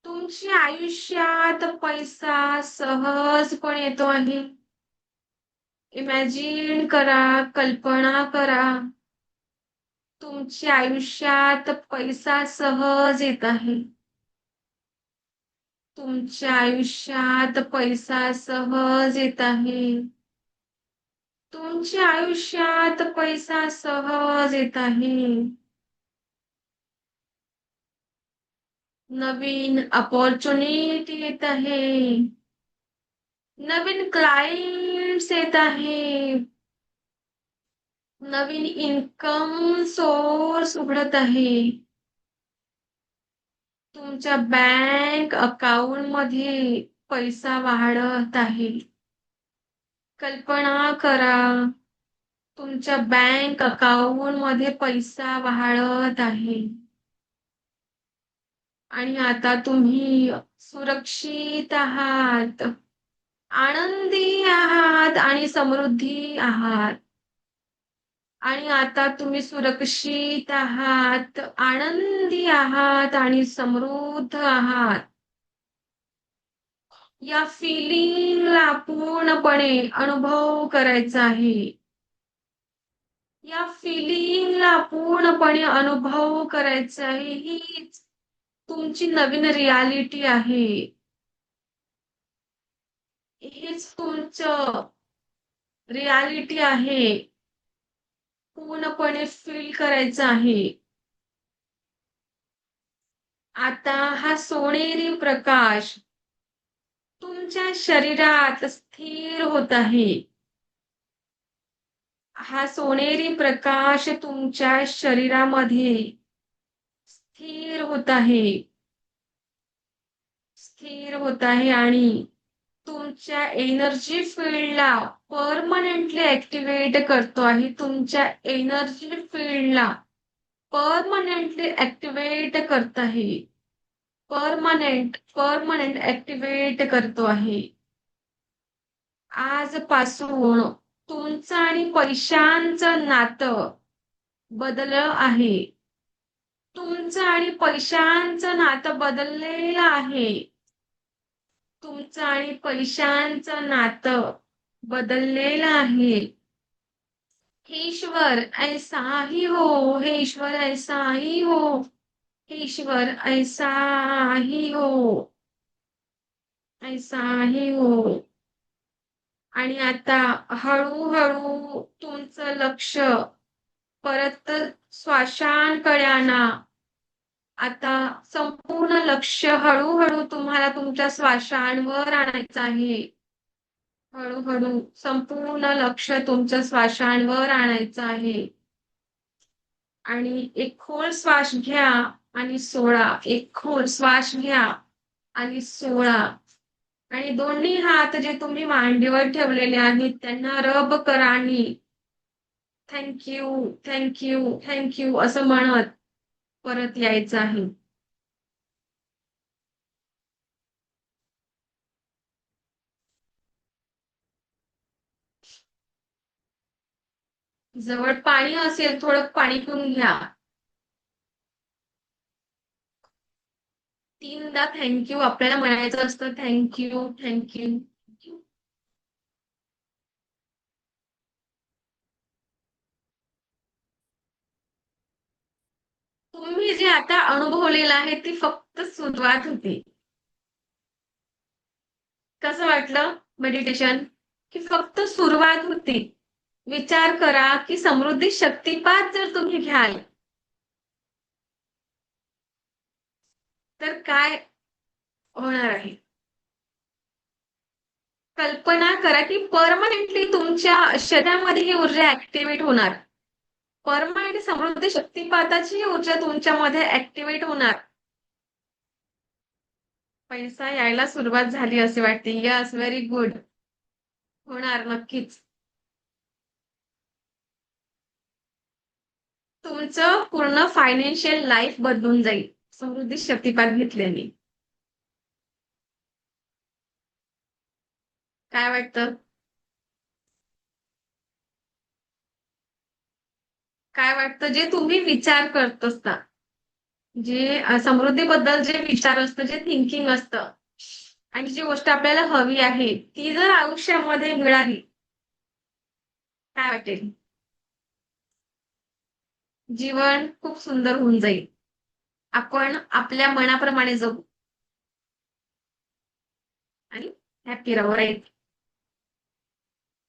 तुमच्या आयुष्यात पैसा सहजपणे येतो आहे. इमॅजिन करा, कल्पना करा. तुमच्या आयुष्यात पैसा सहज येत आहे. तुमच्या आयुष्यात पैसा सहज येत आहे. तुमच्या आयुष्यात पैसा सहज येत आहे. नवीन अपॉर्च्युनिटी येत आहे. नवीन क्लायंट्स येत आहे. नवीन इन्कम सोर्स उघडत आहे. तुमच्या बँक अकाउंट मध्ये पैसा वाढत आहे. कल्पना करा, तुमच्या बँक अकाउंट मध्ये पैसा वाढत आहे. आणि आता तुम्ही सुरक्षित आहात, आनंदी आहात आणि समृद्धी आहात. आणि आता तुम्ही सुरक्षित आहात, आनंदी आहात आणि समृद्ध आहात. या फिलिंगला पूर्णपणे अनुभव करायचा आहे. या फिलिंगला पूर्णपणे अनुभव करायचा आहे. हीच तुमची नवीन रियालिटी आहे. हेच तुमचं रियालिटी आहे. पूर्णपणे फील करायचं आहे. आता हा सोनेरी प्रकाश तुमच्या शरीरात स्थिर होत आहे. हा सोनेरी प्रकाश तुमच्या शरीरामध्ये स्थिर होत आहे. स्थिर होत आहे आणि तुमच्या एनर्जी फील्डला परमनंटली ऍक्टिव्हेट करतो आहे. तुमच्या एनर्जी फील्डला परमनंटली ऍक्टिव्हेट करत आहे. परमनंट ऍक्टिव्हेट करतो आहे. आजपासून तुमचं आणि पैशांचं नातं बदललं आहे. तुमचं आणि पैशांचं नातं बदललेलं आहे. तुमचं आणि पैशांचं नातं बदललेलं आहे. हे ईश्वर ऐसा ही हो. हे ईश्वर ऐसा ही हो. हे ईश्वर ऐसा ही हो. ऐसा ही हो. आणि आता हळूहळू तुमचं लक्ष परत श्वासांकडे आणा. आता संपूर्ण लक्ष हळूहळू तुम्हाला तुमच्या श्वासांवर आणायचं आहे. हळूहळू संपूर्ण लक्ष तुमच्या श्वासांवर आणायचं आहे. आणि एक खोल श्वास घ्या आणि सोडा. एक खोल श्वास घ्या आणि सोडा. आणि दोन्ही हात जे तुम्ही मांडीवर ठेवलेले आहेत त्यांना रब करा आणि थँक्यू, थँक्यू, थँक्यू असं म्हणत परत यायचं आहे. जवळ पाणी असेल थोडं पाणी पिऊन घ्या. 3दा थँक्यू आपल्याला म्हणायचं असतं. Thank you, thank you. तुम्ही जे आता अनुभवलेलं आहे ती फक्त सुरुवात होती. कसं वाटलं मेडिटेशन? की फक्त सुरुवात होती. विचार करा की समृद्धी शक्तिपात जर तुम्ही घ्याल तर काय होणार आहे? कल्पना करा की परमनंटली तुमच्या शरीरामध्ये ही ऊर्जा ऍक्टिव्हेट होणार. परमनंट समृद्धी शक्तिपाताची ही ऊर्जा तुमच्यामध्ये ऍक्टिव्हेट होणार. पैसा यायला सुरुवात झाली असे वाटते. Yes, very good. होणार नक्कीच. तुमचं पूर्ण फायनान्शियल लाईफ बदलून जाईल समृद्धी शक्तिपात घेतल्याने. काय वाटतं? काय वाटतं जे तुम्ही विचार करत असता, जे समृद्धीबद्दल जे विचार असतं, जे थिंकिंग असतं आणि जी गोष्ट आपल्याला हवी आहे ती जर आयुष्यामध्ये मिळाली, काय वाटेल? जीवन खूप सुंदर होऊन जाईल. आपण आपल्या मनाप्रमाणे जगू आणि हॅपी राहू. राईट.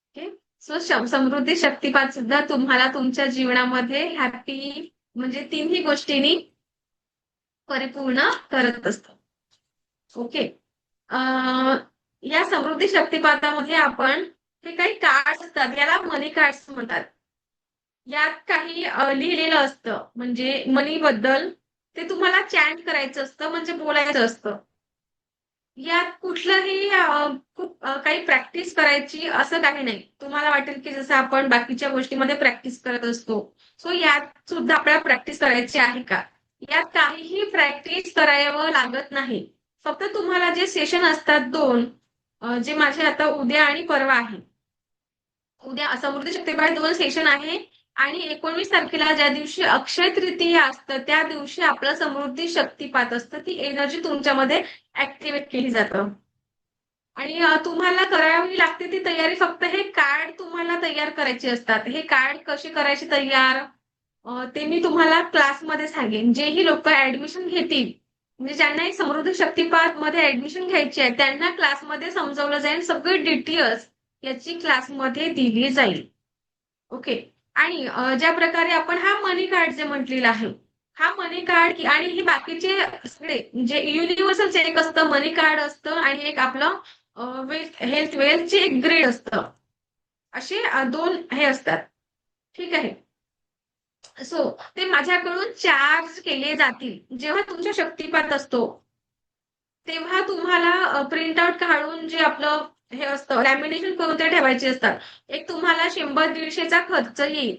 ओके. सो समृद्धी शक्तिपात सुद्धा तुम्हाला तुमच्या जीवनामध्ये हॅपी म्हणजे तिन्ही गोष्टींनी परिपूर्ण करत असतं. ओके. या समृद्धी शक्तिपातामध्ये आपण हे काही कार्ड्स असतात, याला मनी कार्ड्स म्हणतात. यात काही लिहिलेलं असतं म्हणजे मनी बद्दल. ते तुम्हाला चॅन्ट करायचं असतं म्हणजे बोलायचं असतं. यात कुठलंही खूप काही प्रॅक्टिस करायची असं काही नाही. तुम्हाला वाटेल की जसं आपण बाकीच्या गोष्टीमध्ये प्रॅक्टिस करत असतो. सो यात सुद्धा आपल्याला प्रॅक्टिस करायची आहे का? यात काहीही प्रॅक्टिस करावं लागत नाही. फक्त तुम्हाला जे सेशन असतात दोन, जे माझे आता उद्या आणि परवा आहे. उद्या समृद्धी शक्तिपाठ 2 सेशन आहे आणि 19 तारखेला ज्या दिवशी अक्षय तृतीया असतं त्या दिवशी आपलं समृद्धी शक्तिपात असतं. ती एनर्जी तुमच्यामध्ये ऍक्टिव्हेट केली जातं. आणि तुम्हाला करावी लागते ती तयारी. फक्त हे कार्ड तुम्हाला तयार करायचे असतात. हे कार्ड कसे करायचे तयार ते मी तुम्हाला क्लासमध्ये सांगेन. जेही लोक ऍडमिशन घेतील म्हणजे ज्यांना एक समृद्धी शक्तिपात मध्ये ऍडमिशन घ्यायची आहे त्यांना क्लासमध्ये समजवलं जाईल. सगळे डिटेल्स याची क्लासमध्ये दिली जाईल. ओके. आणि ज्या प्रकारे आपण हा मनी कार्ड जे म्हटलेला आहे, हा मनी कार्ड आणि हे बाकीचे सगळे जे युनिव्हर्सल चेक असतं, मनी कार्ड असतं आणि एक आपलं हेल्थ वेल्थचे एक ग्रेड असतं. असे दोन हे असतात. ठीक आहे. सो ते माझ्याकडून चार्ज केले जातील. जेव्हा तुमच्या शक्तिपात असतो तेव्हा तुम्हाला प्रिंट आउट काढून जे आपलं हे असतं लॅमिनेशन करून ते ठेवायचे असतात. एक तुम्हाला 100-150चा खर्च येईल.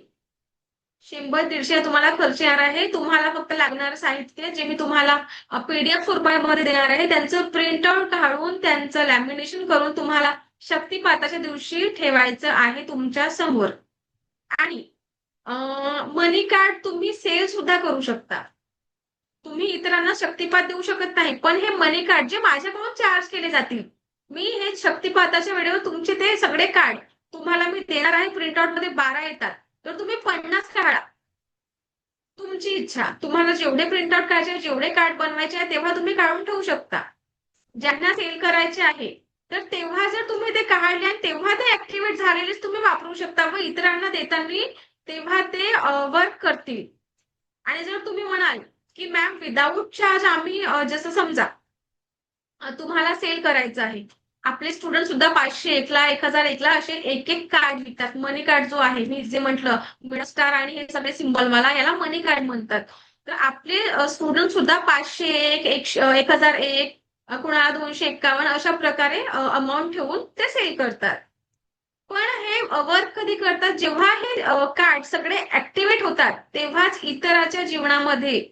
100-150 तुम्हाला खर्च येणार आहे. तुम्हाला फक्त लागणारं साहित्य जे मी तुम्हाला पीडीएफ स्वरूपामध्ये देणार आहे त्यांचं प्रिंट आउट काढून त्यांचं लॅमिनेशन करून तुम्हाला शक्तिपाताच्या दिवशी ठेवायचं आहे तुमच्या समोर. आणि मनी कार्ड तुम्ही सेल सुद्धा करू शकता. तुम्ही इतरांना शक्तिपात देऊ शकत नाही, पण हे मनी कार्ड जे माझ्याकडून चार्ज केले जातील, मी हे शक्तिपाताच्या वेळेवर तुमचे ते सगळे कार्ड तुम्हाला मी देणार आहे. प्रिंटआउट मध्ये 12 येतात, तर तुम्ही 50 काढा. तुमची इच्छा. तुम्हाला जेवढे प्रिंटआउट काढायचे, जेवढे कार्ड बनवायचे आहे तेव्हा तुम्ही काढून ठेवू शकता. ज्यांना सेल करायचे आहे तर तेव्हा जर तुम्ही ते काढले आणि तेव्हा ते ऍक्टिव्हेट झालेलेच तुम्ही वापरू शकता व इतरांना देताना तेव्हा ते वर्क करतील. आणि जर तुम्ही म्हणाल की मॅम विदाऊट चार्ज आम्ही जसं समजा तुम्हाला सेल करायचं आहे. आपले स्टुडंट सुद्धा 500 1ला 1001ला असे एक एक कार्ड विकतात. मनी कार्ड जो आहे मी जे म्हटलं स्टार आणि हे सगळे सिम्बॉल मला याला मनी कार्ड म्हणतात. तर आपले स्टुडंट सुद्धा 501 1001 कुणाला 251 अशा प्रकारे अमाऊंट ठेवून ते सेल करतात. पण हे वर्क कधी करतात जेव्हा हे कार्ड सगळे ऍक्टिव्हेट होतात तेव्हाच इतराच्या जीवनामध्ये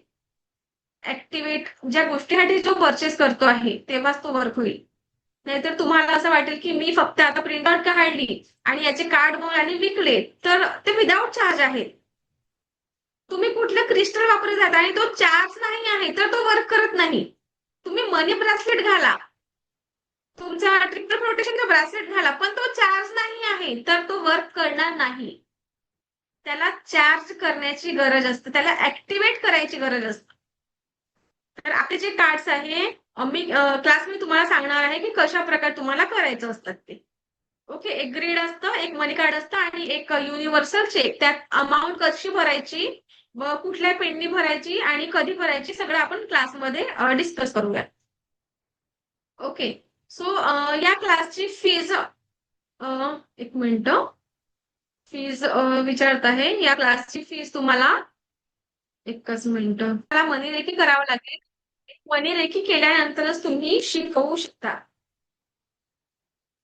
ऍक्टिव्हेट ज्या गोष्टीसाठी जो परचेस करतो आहे तेव्हाच तो वर्क होईल. नाहीतर तुम्हाला असं वाटेल की मी फक्त आता प्रिंटआउट काढली आणि याचे कार्ड बनवले आणि विकले तर ते विदाऊट चार्ज आहे. तुम्ही कुठलं क्रिस्टल वापरत आणि तो चार्ज नाही आहे तर तो वर्क करत नाही. तुम्ही मनी ब्रेसलेट घाला, तुमचा ट्रिपल प्रोटेक्शनचा ब्रेसलेट घाला, पण तो चार्ज नाही आहे तर तो वर्क करणार नाही. त्याला चार्ज करण्याची गरज असते, त्याला ऍक्टिव्हेट करायची गरज असते. तर आपले जे कार्ड्स आहे मी क्लास मी तुम्हाला सांगणार आहे की कशा प्रकारे तुम्हाला करायचं असतात ते. ओके. एक ग्रीड असतं, एक मनी कार्ड असतं आणि एक युनिव्हर्सल चेक. त्यात अमाऊंट कशी भरायची व कुठल्या पेननी भरायची आणि कधी भरायची सगळं आपण क्लासमध्ये डिस्कस करूया. ओके. सो या क्लासची फीज एक मिनिट, फीज विचारत आहे. या क्लासची फीज तुम्हाला एकच मिनिट, मला मनीरेखी करावं लागेल. मनीरेखी केल्यानंतरच तुम्ही शिकवू शकता.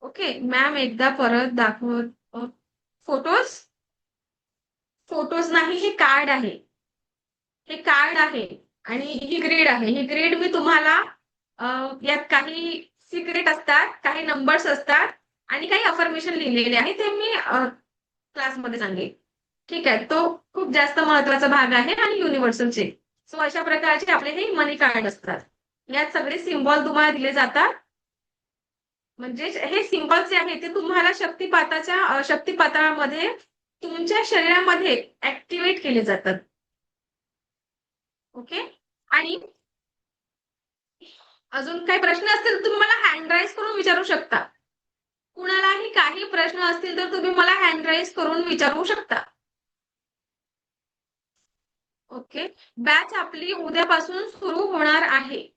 ओके मॅम, एकदा परत दाखवत फोटोज, फोटोज नाही, हे कार्ड आहे. हे कार्ड आहे आणि ही ग्रीड आहे. ही ग्रीड मी तुम्हाला यात काही सिक्रेट असतात, काही नंबर्स असतात आणि काही अफर्मेशन लिहिलेले आहे, ते मी क्लासमध्ये सांगेन. ठीक आहे, तो खूप जास्त महत्वाचा भाग आहे आणि युनिव्हर्सलचे. सो अशा प्रकारचे आपले हे मनी कार्ड असतात. यात सगळे सिम्बॉल तुम्हाला दिले जातात. म्हणजे हे सिम्बॉल जे आहे ते तुम्हाला शक्तिपातामध्ये तुमच्या शरीरामध्ये ऍक्टिव्हेट केले जातात. ओके, आणि अजून काही प्रश्न असतील तर तुम्ही मला हँड राईज करून विचारू शकता. कुणालाही काही प्रश्न असतील तर तुम्ही मला हँड राईज करून विचारू शकता. ओके, बॅच आपली उद्यापासून सुरू होणार आहे.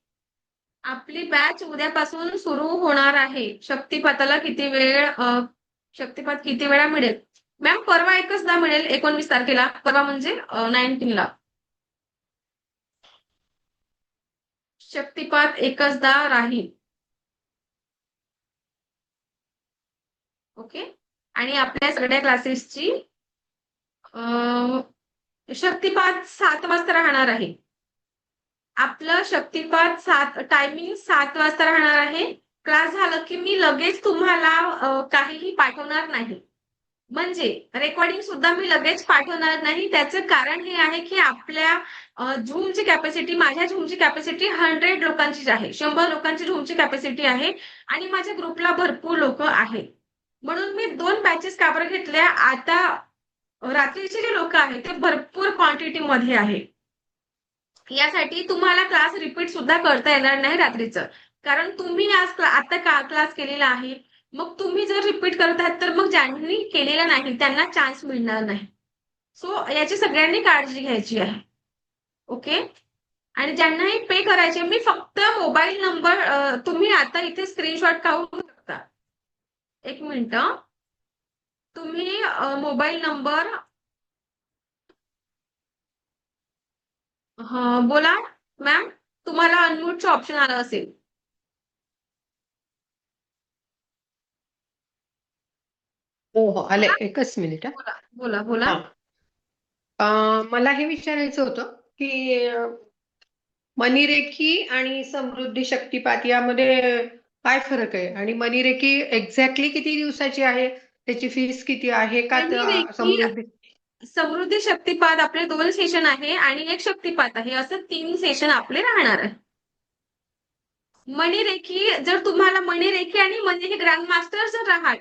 आपली बॅच उद्यापासून सुरू होणार आहे. शक्तिपात किती वेळा मिळेल? मॅम परवा एकचदा मिळेल, 19 तारखेला. परवा म्हणजे 19ला. शक्तिपात एकचदा राहील. ओके, आणि आपल्या सगळ्या क्लासेसची शक्तिपात 7 वाजता राहणार आहे. आपलं शक्तिपात टायमिंग 7 वाजता राहणार आहे. क्लास झालं की मी लगेच तुम्हाला काहीही पाठवणार नाही. म्हणजे रेकॉर्डिंग सुद्धा मी लगेच पाठवणार नाही. त्याचं कारण हे आहे की आपल्या झूमची कॅपॅसिटी, माझ्या झूमची कॅपॅसिटी 100 लोकांचीच आहे. 100 लोकांची झूमची कॅपॅसिटी आहे आणि माझ्या ग्रुपला भरपूर लोक आहेत. म्हणून मी 2 बॅचेस का बरं घेतल्या? आता रात्रीचे जे लोक आहेत ते भरपूर क्वांटिटी मध्ये आहे. यासाठी तुम्हाला क्लास रिपीट सुद्धा करता येणार नाही रात्रीचं. कारण तुम्ही आज आता क्लास केलेला आहे, मग तुम्ही जर रिपीट करत आहात तर मग ज्यांनी केलेला नाही त्यांना चान्स मिळणार नाही. सो याची सगळ्यांनी काळजी घ्यायची आहे. ओके, आणि ज्यांनाही पे करायचे, मी फक्त मोबाईल नंबर, तुम्ही आता इथे स्क्रीनशॉट काढू शकता. एक मिनिट, तुम्ही मोबाईल नंबर, बोला मॅम, तुम्हाला अनम्यूटचं ऑप्शन आलं असेल. हो हो, आले. बोला एकच मिनिट हा. बोला बोला बोला. हा. मला हे विचारायचं होतं की मनीरेखी आणि समृद्धी शक्तिपात यामध्ये काय फरक आहे, आणि मनीरेखी एक्झॅक्टली किती दिवसाची आहे, त्याची फीस किती आहे का मणिरेखी, समृद्धी? समृद्धी शक्तिपात आपले 2 सेशन आहे आणि एक शक्तिपात आहे, असं 3 सेशन आपले राहणार आहे. मणिरेखी, जर तुम्हाला मणिरेखी आणि मनी ग्रँड मास्टर जर आहात,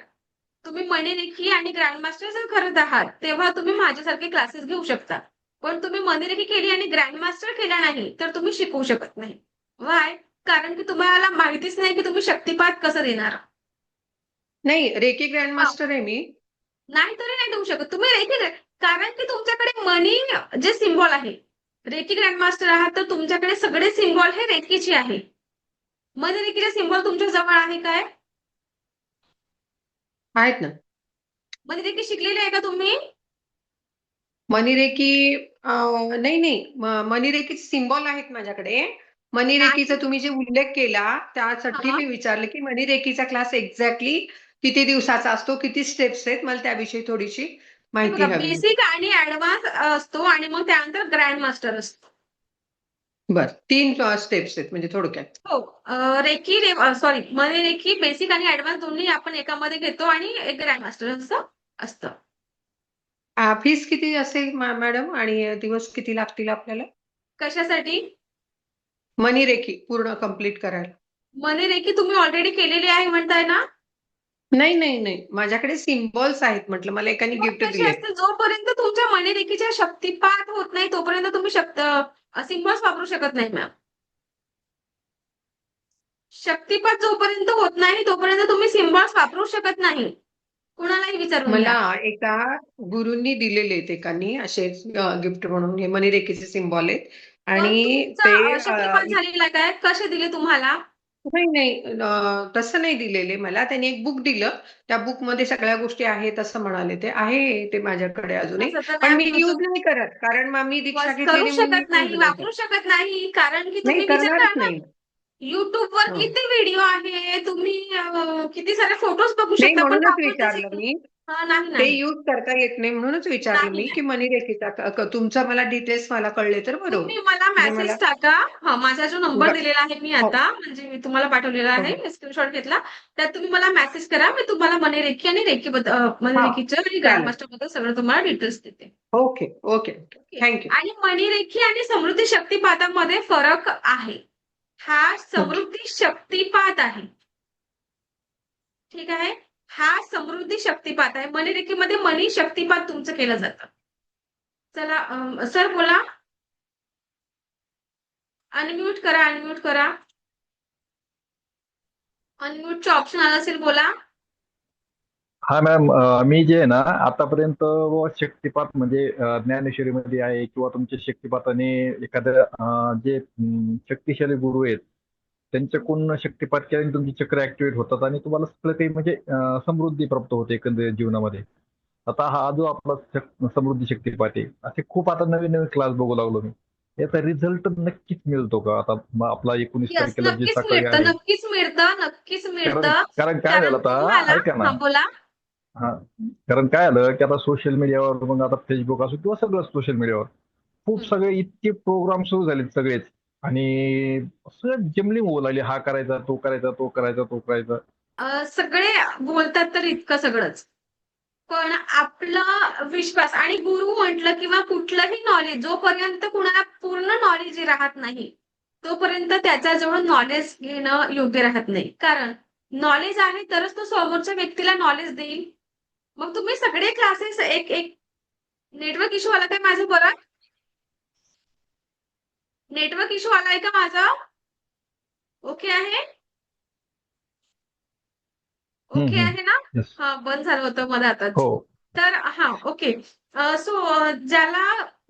तुम्ही मणिरेखी आणि ग्रँड मास्टर जर करत आहात, तेव्हा तुम्ही माझ्यासारखे क्लासेस घेऊ शकता. पण तुम्ही मणिरेखी केली आणि ग्रँड मास्टर केला नाही तर तुम्ही शिकवू शकत नाही. वाय? कारण की तुम्हाला माहितीच नाही की तुम्ही शक्तिपात कसं देणार. नाही, रेकी ग्रँड मास्टर आहे मी. नाही तरी नाही देऊ शकत तुम्ही रेकी, कारण की तुमच्याकडे मनी जे सिम्बॉल आहे, रेकी ग्रँड मास्टर आहात तर तुमच्याकडे सगळे सिम्बॉल हे रेकीचे आहे. मनी रेकीचे सिम्बॉल तुमच्या जवळ आहे काय? आहेत ना. मनी रेकी शिकलेले आहे का तुम्ही? मनीरेखी नाही नाही, मनीरेखीचे सिम्बॉल आहेत माझ्याकडे. मनीरेखीचा नाही. तुम्ही जे उल्लेख केला त्यासाठी हा. मी विचारलं की मनीरेखीचा क्लास एक्झॅक्टली किती दिवसाचा असतो, किती स्टेप्स आहेत, मला त्याविषयी थोडीशी हे माहिती बघा, हवी होती. बेसिक आणि ऍडव्हान्स असतो आणि मग त्यानंतर ग्रँड मास्टर असतो. बर, 3 स्टेप्स आहेत म्हणजे थोडक्यात. हो, सॉरी, मनी रेकी बेसिक आणि ऍडव्हान्स दोन्ही आपण एकामध्ये घेतो आणि एक ग्रँड मास्टर असं असतं. फीस किती असेल मॅडम, आणि दिवस किती लागतील आपल्याला कशासाठी? मनीरेखी पूर्ण कंप्लीट करायला? मनी रेकी तुम्ही ऑलरेडी केलेली आहे म्हणताय ना? नाही नाही नाही, माझ्याकडे सिम्बॉल्स आहेत, म्हटलं मला एकाने मग गिफ्ट कसे दिले. असते, जोपर्यंत तुमच्या मणिरेखीच्या शक्तिपात होत नाही तोपर्यंत तुम्ही सिम्बॉल्स वापरू शकत नाही मॅम. शक्तिपात जोपर्यंत होत नाही तोपर्यंत तुम्ही सिम्बॉल्स वापरू शकत नाही. कुणालाही विचारून मला घ्या. एका गुरूंनी दिलेले आहेत एकानी असे गिफ्ट म्हणून, हे मनीरेखीचे सिम्बॉल आहेत. मग आणि ते तुमचा शक्तिपात झालेला काय? कसे दिले तुम्हाला? नाही नाही तसं नाही दिलेले मला. त्यांनी एक बुक दिलं. त्या बुकमध्ये सगळ्या गोष्टी आहेत असं म्हणाले ते. आहे ते माझ्याकडे अजूनही. असं तर पण मॅम मी यूज नाही करत. कारण मग मी दीक्षा करू घेतलेली म्हणून मी शकत यूज नाही, नाही करत. वापरू शकत नाही, कारण की नाही तुम्ही विचार करणारच करा ना, नाही. YouTube वर हं. किती व्हिडिओ आहे, तुम्ही किती सारे फोटोज बघू नाही शकता, पण म्हणूनच वापरताच विचारलं येत नाही. मी. नाही ते नाही यूज करता येत नाही म्हणूनच विचारलं नाही मी, नाही की मनी रेखीचा तुमचा मला डिटेल्स मला कळले तर बरं होईल. तुम्ही मला म्हणजे मला मेसेज टाका. हा, माझा जो नंबर ग- दिलेला आहे मी हो आता, म्हणजे मी तुम्हाला पाठवलेला हो. आहे, स्क्रीनशॉट घेतला. त्यात तुम्ही मला मेसेज करा. मी तुम्हाला मनी आणि मनी हा आणि चालेल. ग्रँडमास्टर बद्दल सगळं तुम्हाला डिटेल्स देते. Okay okay. ओके. थँक्यू. आणि मणी आणि समृद्धी शक्तिपातामध्ये फरक आहे. हा ओके. समृद्धी शक्तिपात आहे. ठीक आहे. हा समृद्धी शक्तिपात आहे. मणी मनी शक्तिपात तुमचं केलं जातं. चला सर बोला. अनम्यूट करा, अनम्यूट करा. अनम्यूटचे ऑप्शन आलं असेल, बोला. हा मॅम, मी जे आहे ना आतापर्यंत शक्तिपात म्हणजे ज्ञानेश्वरीमध्ये आहे किंवा तुमच्या शक्तिपाताने एखाद्या जे शक्तिशाली गुरु आहेत त्यांच्याकडून शक्तिपात केल्याने तुमची चक्र ऍक्टिव्हेट होतात आणि तुम्हाला सगळं काही म्हणजे समृद्धी प्राप्त होते एकंदरीत जीवनामध्ये. आता हा जो आपला समृद्धी शक्तिपात आहे असे खूप आता नवीन नवीन क्लास बघू लागलो मी. याचा रिझल्ट नक्कीच मिळतो का आता आपला 19 येस, तारखेला जे नक्कीच सकाळी मिळतं, आहे. नक्कीच मिळतं, नक्कीच कारण मिळतं. कारण काय कारण झालं आता तुम्हाला ऐका ना. हा बोला. हा, कारण काय आलं की आता सोशल मीडियावर मग आता फेसबुक असो किंवा सगळं सोशल मीडियावर खूप हं. सगळे इतके प्रोग्राम सुरू झालेत सगळेच. आणि सगळं जमलिंग होऊ लागली, हा करायचा तो करायचा तो करायचा तो करायचा. सगळे बोलतात तर इतकं सगळंच. पण आपला विश्वास आणि गुरु म्हटलं किंवा कुठलंही नॉलेज जोपर्यंत कुणाला पूर्ण नॉलेज राहत नाही, तोपर्यंत त्याच्याजवळ नॉलेज घेणं योग्य राहत नाही. कारण नॉलेज आहे तरच तो समोरच्या व्यक्तीला नॉलेज देईल. मग तुम्ही सगळे क्लासेस एक एक नेटवर्क इश्यू आला काय माझं परत? नेटवर्क इश्यू आलाय का माझा? ओके आहे? ओके आहे ना? येस. हा, बंद झालं होतं मधातच. हो. तर हा, ओके. सो ज्याला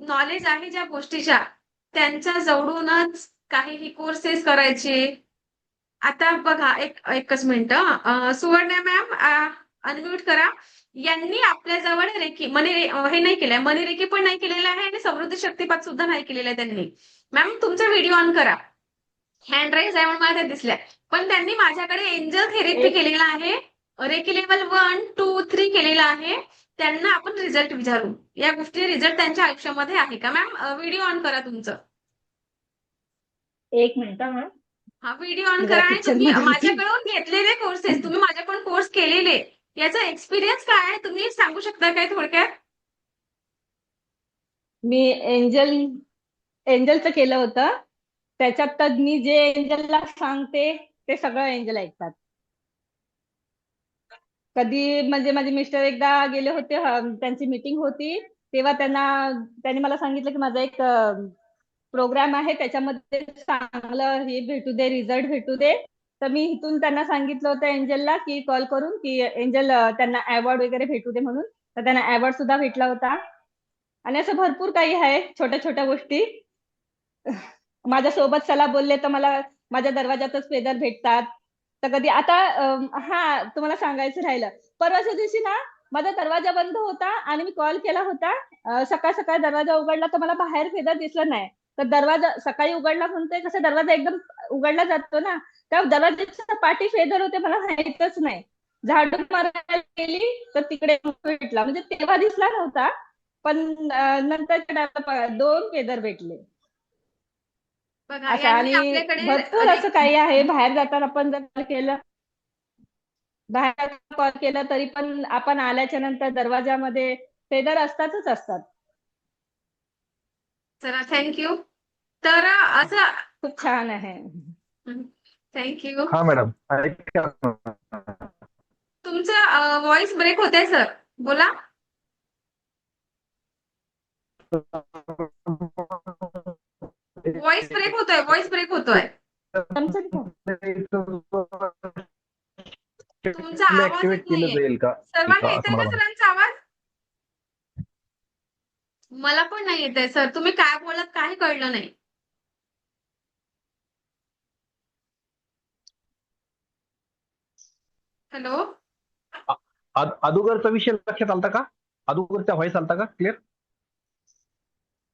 नॉलेज आहे ज्या गोष्टीच्या, त्यांच्या जवळूनच काहीही कोर्सेस करायचे. आता बघा, एकच मिनिटं. सुवर्णा मॅम, अनम्यूट करा. यांनी आपल्याजवळ हे नाही केलंय, मनी पण नाही केलेलं आहे आणि समृद्धी शक्तिपात सुद्धा नाही केलेला आहे त्यांनी. मॅम तुमचा व्हिडिओ ऑन करा. हँड राईज आहे म्हणून मला ते दिसलंय. पण त्यांनी माझ्याकडे एंजल थेरपी एक केलेला आहे. रेकी लेवल 1, 2, 3 केलेला आहे. त्यांना आपण रिझल्ट विचारू. या गोष्टी रिझल्ट त्यांच्या आयुष्यामध्ये आहे का? मॅम व्हिडिओ ऑन करा तुमचं. एक मिनिट हा. हा, व्हिडिओ ऑन मी जरा करा आणि किचन तुम्ही मध्ये होती. माझ्याकडून घेतलेले कोर्सेस, तुम्ही माझ्याकडून कोर्स केलेले, याचा एक्सपिरियन्स काय आहे तुम्ही सांगू शकता काय थोडक्यात? मी एंजल एंजलचं केलं होतं. त्याच्यात तर मी जे एंजलला सांगते ते सगळं एंजल ऐकतात. कधी म्हणजे माझे मिस्टर एकदा गेले होते, त्यांची मीटिंग होती, तेव्हा त्यांनी मला सांगितलं की माझा एक प्रोग्राम आहे, त्याच्यामध्ये चांगलं हे भेटू दे, रिझल्ट भेटू दे. तर मी इथून त्यांना सांगितलं होतं एंजलला की कॉल करून की एंजल त्यांना अवॉर्ड वगैरे भेटू दे म्हणून. तर त्यांना अवॉर्ड सुद्धा भेटला होता. आणि असं भरपूर काही आहे छोट्या छोट्या गोष्टी. माझ्यासोबत चला बोलले तर मला माझ्या दरवाजातच फेदर भेटतात. तर कधी आता हा तुम्हाला सांगायचं राहिलं, परवाच्या दिवशी ना माझा दरवाजा बंद होता आणि मी कॉल केला होता. सकाळ सकाळ दरवाजा उघडला तर मला बाहेर फेदर दिसलं नाही. तर दरवाजा सकाळी उघडला म्हणतोय, कसं दरवाजा एकदम उघडला जातो ना, त्या दरवाजाच्या पाठी फेदर होते मला माहितच नाही. झाडू मारायला गेली तर तिकडे भेटला, म्हणजे तेव्हा दिसला नव्हता. पण नंतर 2 फेदर भेटले. बघा, असं यांनी आणि आपल्याकडे भरपूर असं काही आहे. बाहेर जाताना आपण जर केलं, बाहेर कॉल केला तरी पण आपण आल्याच्या नंतर दरवाजामध्ये फेदर असतातच असतात. चला, थँक्यू. तर असं खूप छान आहे. थँक्यू. हा मॅडम ऐका ना. तुमचा व्हॉइस ब्रेक होतंय सर, बोला. व्हॉइस ब्रेक होतोय. चमचा घ्या. तुमचा आवाज ऍक्टिव्हेट येत केलं नाहीये. जाईल का सर्वांना असं येतंय मला का म्हणायचं. सरांचा आवाज? मला पण नाही येतंय सर. तुम्ही काय बोलत काही कळलं नाही. हॅलो. अगोदरचा विषय लक्षात आलता का? अगोदरचा व्हॉइस आलता का क्लिअर?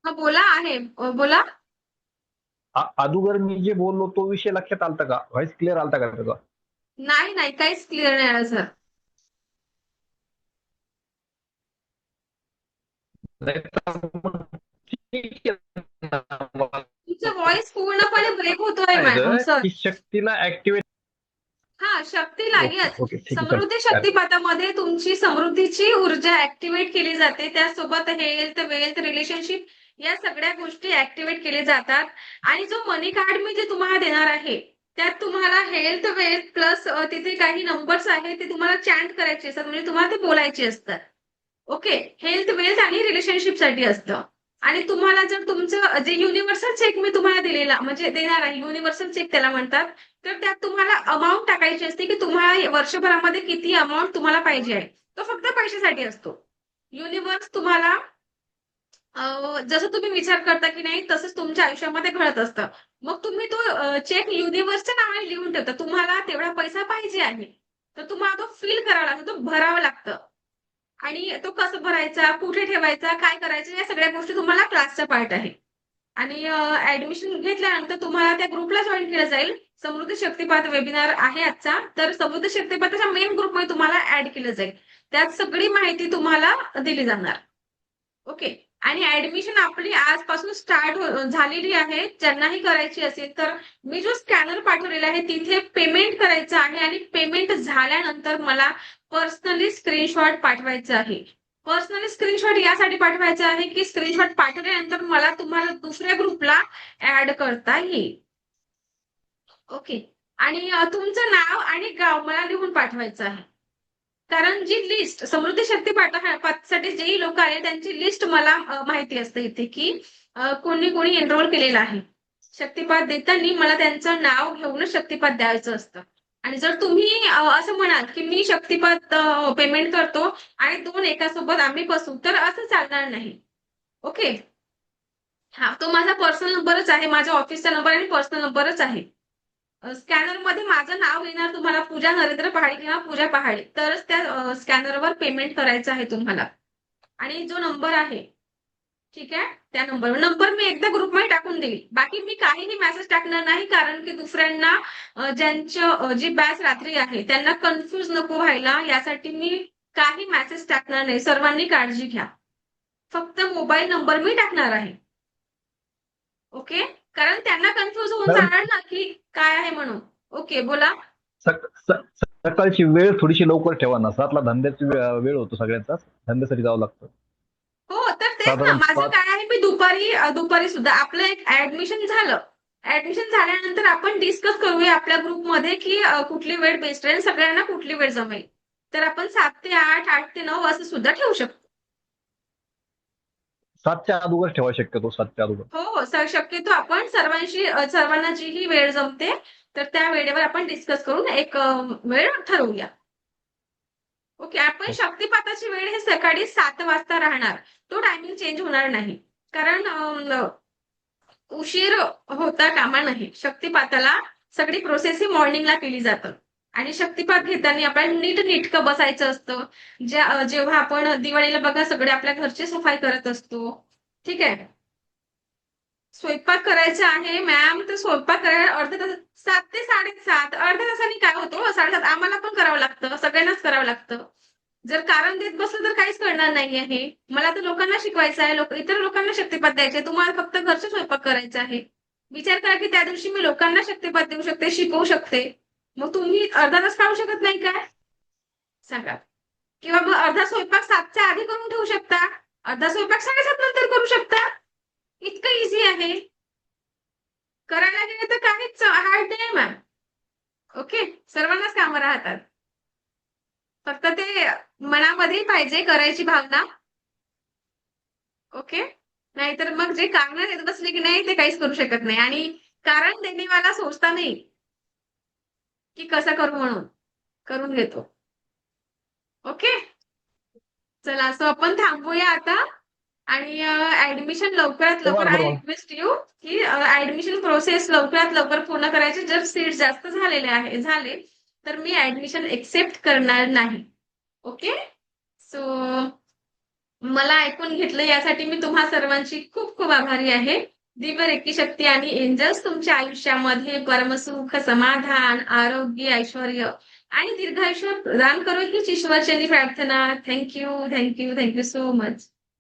हा बोला आहे. बोला. अगोदर मी जे बोललो तो विषय लक्षात आलता का? व्हॉइस क्लिअर आलता का त्याचा? नाही नाही, काहीच क्लिअर नाही आलं सर. नाही तर मग ठीक आहे ना. तुमचा व्हॉइस पूर्णपणे ब्रेक होतोय म्हणायचं सर. की शक्तीला ऍक्टिव्हेट. हा, शक्ती लागेल. ओके ठीक आहे समृद्धी चालेल. शक्तिपातामध्ये तुमची समृद्धीची ऊर्जा ऍक्टिव्हेट केली जाते. त्यासोबत हेल्थ, वेल्थ, रिलेशनशिप या सगळ्या गोष्टी ऍक्टिव्हेट केल्या जातात. आणि जो मनी कार्ड मी जे तुम्हाला देणार आहे, त्यात तुम्हाला हेल्थ, वेल्थ प्लस तिथे काही नंबर्स आहेत ते तुम्हाला चॅन्ट करायचे असतात, म्हणजे तुम्हाला ते बोलायचे असतात. ओके. हेल्थ, वेल्थ आणि रिलेशनशिप साठी असतं. आणि तुम्हाला जर तुमचं जे युनिव्हर्सल चेक मी तुम्हाला दिलेला म्हणजे देणार आहे, युनिव्हर्सल चेक त्याला म्हणतात, तर त्यात तुम्हाला अमाऊंट टाकायची असते की तुम्हाला वर्षभरामध्ये किती अमाऊंट तुम्हाला पाहिजे आहे. तो फक्त पैशासाठी असतो. युनिव्हर्स तुम्हाला जसं तुम्ही विचार करता की नाही तसंच तुमच्या आयुष्यामध्ये घडत असतं. मग तुम्ही तो चेक युनिव्हर्सच्या नावाने लिहून ठेवता. तुम्हाला तेवढा पैसा पाहिजे आहे. तर तुम्हाला तो फिल करावा लागतो, तो भरावा लागतं. आणि तो कसं भरायचा, कुठे ठेवायचा, काय करायचं या सगळ्या गोष्टी तुम्हाला क्लासचा पार्ट आहे. आणि ऍडमिशन घेतल्यानंतर तुम्हाला त्या ग्रुपला जॉईन केलं जाईल. समृद्धी शक्तिपात वेबिनार आहे आजचा. तर समृद्धी शक्तिपाताच्या मेन ग्रुपमध्ये तुम्हाला ऍड केलं जाईल. त्यात सगळी माहिती तुम्हाला दिली जाणार. ओके. आणि ऍडमिशन आपली आजपासून स्टार्ट झालेली आहे. ज्यांनाही करायची असेल तर मी जो स्कॅनर पाठवलेला आहे तिथे पेमेंट करायचं आहे आणि पेमेंट झाल्यानंतर मला पर्सनली स्क्रीनशॉट पाठवायचा आहे. पर्सनली स्क्रीनशॉट यासाठी पाठवायचा आहे की स्क्रीनशॉट पाठवल्यानंतर मला तुम्हाला दुसऱ्या ग्रुपला ऍड करता येईल. ओके. आणि तुमचं नाव आणि गाव मला लिहून पाठवायचं आहे. कारण जी लिस्ट समृद्धी शक्तिपाठासाठी जेही लोक आले त्यांची लिस्ट मला माहिती असते इथे की कोणी कोणी एनरोल केलेलं आहे. शक्तिपात देताना मला त्यांचं नाव घेऊनच शक्तिपात द्यायचं असतं. आणि जर तुम्ही असं म्हणाल की मी शक्तिपात पेमेंट करतो आणि 2 एकासोबत आम्ही बसू, तर असं चालणार नाही. ओके. हा, तो माझा पर्सनल नंबरच आहे. माझ्या ऑफिसचा नंबर आणि पर्सनल नंबरच आहे. स्कॅनर मध्ये माझं नाव येणार तुम्हाला, पूजा नरेंद्र पहाडे किंवा पूजा पहाडे, तरच त्या स्कॅनरवर पेमेंट करायचं आहे तुम्हाला. आणि जो नंबर आहे, ठीक आहे, त्या नंबर मी एकदा ग्रुपमध्ये टाकून देईल. बाकी मी काहीही मेसेज टाकणार नाही, कारण की दुसऱ्यांना ज्यांचं जी बॅच रात्री आहे त्यांना कन्फ्युज नको व्हायला, यासाठी मी काही मेसेज टाकणार नाही. सर्वांनी काळजी घ्या. फक्त मोबाईल नंबर मी टाकणार आहे. ओके. कारण त्यांना कन्फ्युज होऊन मॅडम जाणार ना की काय आहे म्हणून. ओके, बोला. सकाळची वेळ थोडीशी लवकर ठेवा ना. 7ला धंद्याची वेळ होतो सगळ्यांचा. धंद्यासाठी जावं लागतं. हो, तर तेच ना, साधारण माझं 5. काय आहे, मी दुपारी सुद्धा आपलं एक ऍडमिशन झालं. ऍडमिशन झाल्यानंतर आपण डिस्कस करूया आपल्या ग्रुपमध्ये की कुठली वेळ बेस्ट राहील, सगळ्यांना कुठली वेळ जमेल. तर आपण 7 ते 8, 8 ते 9 असं सुद्धा ठेवू शकतो. 7च्या अगोदर ठेवा शक्यतो. 7च्या अगोदर. हो हो सर, शक्यतो आपण सर्वांना जी ही वेळ जमते तर त्या वेळेवर आपण डिस्कस करून एक वेळ ठरवूया. ओके. आपण शक्तिपाताची वेळ हे सकाळी 7 वाजता राहणार. तो टायमिंग चेंज होणार नाही. कारण उशीर होता कामा नये. शक्तिपाताला सगळी प्रोसेस ही मॉर्निंगला केली जातं. आणि शक्तिपात घेताना आपल्याला नीटनेटकं बसायचं असतं. जेव्हा आपण दिवाळीला बघा सगळे आपल्या घरची सफाई करत असतो. ठीक आहे. स्वयंपाक करायचा आहे मॅम, तर स्वयंपाक करायला अर्ध्या तास, 7 ते 7:30, अर्ध्या तासांनी काय होतं, 7:30 आम्हाला पण करावं लागतं, सगळ्यांनाच करावं लागतं. जर कारण देत बसलं तर काहीच करणार नाही आहे. मला तर लोकांना शिकवायचं आहे, इतर लोकांना शक्तिपात द्यायचे, तुम्हाला फक्त घरचे स्वयंपाक करायचा आहे. विचार करा की त्या दिवशी मी लोकांना शक्तिपात देऊ शकते, शिकवू शकते. मग तुम्ही अर्धा तास काढू शकत नाही काय? सांगा. किंवा मग अर्धा स्वयंपाक 7च्या आधी करून ठेवू शकता, अर्धा स्वयंपाक 7:30 नंतर करू शकता. इतकं इझी आहे. करायला गेलं तर काहीच हार्ड नाही मॅम. ओके. सर्वांनाच कामं राहतात. फक्त ते मनामध्ये पाहिजे करायची भावना. ओके. नाहीतर मग जे कारण देत बसले की नाही ते काहीच करू शकत नाही. आणि कारण देणेवाला सोचता नाही की कसं करू म्हणून करून घेतो. ओके. चला, सो आपण थांबूया आता. आणि ऍडमिशन लवकरात लवकर, बरं आय बरं. रिक्वेस्ट यू की ऍडमिशन प्रोसेस लवकरात लवकर पूर्ण करायची. जर सीट जास्त झाले तर मी ऍडमिशन एक्सेप्ट करणार नाही. ओके. सो मला ऐकून घेतलं यासाठी मी तुम्हा सर्वांची खूप खूप आभारी आहे. दिव्य रेकी शक्ती आणि एंजल्स तुमच्या आयुष्यामध्ये परमसुख, समाधान, आरोग्य, ऐश्वर्य आणि दीर्घायुष्य प्रदान करो हीच ईश्वरचरणी प्रार्थना. Thank you, thank you, thank you so much.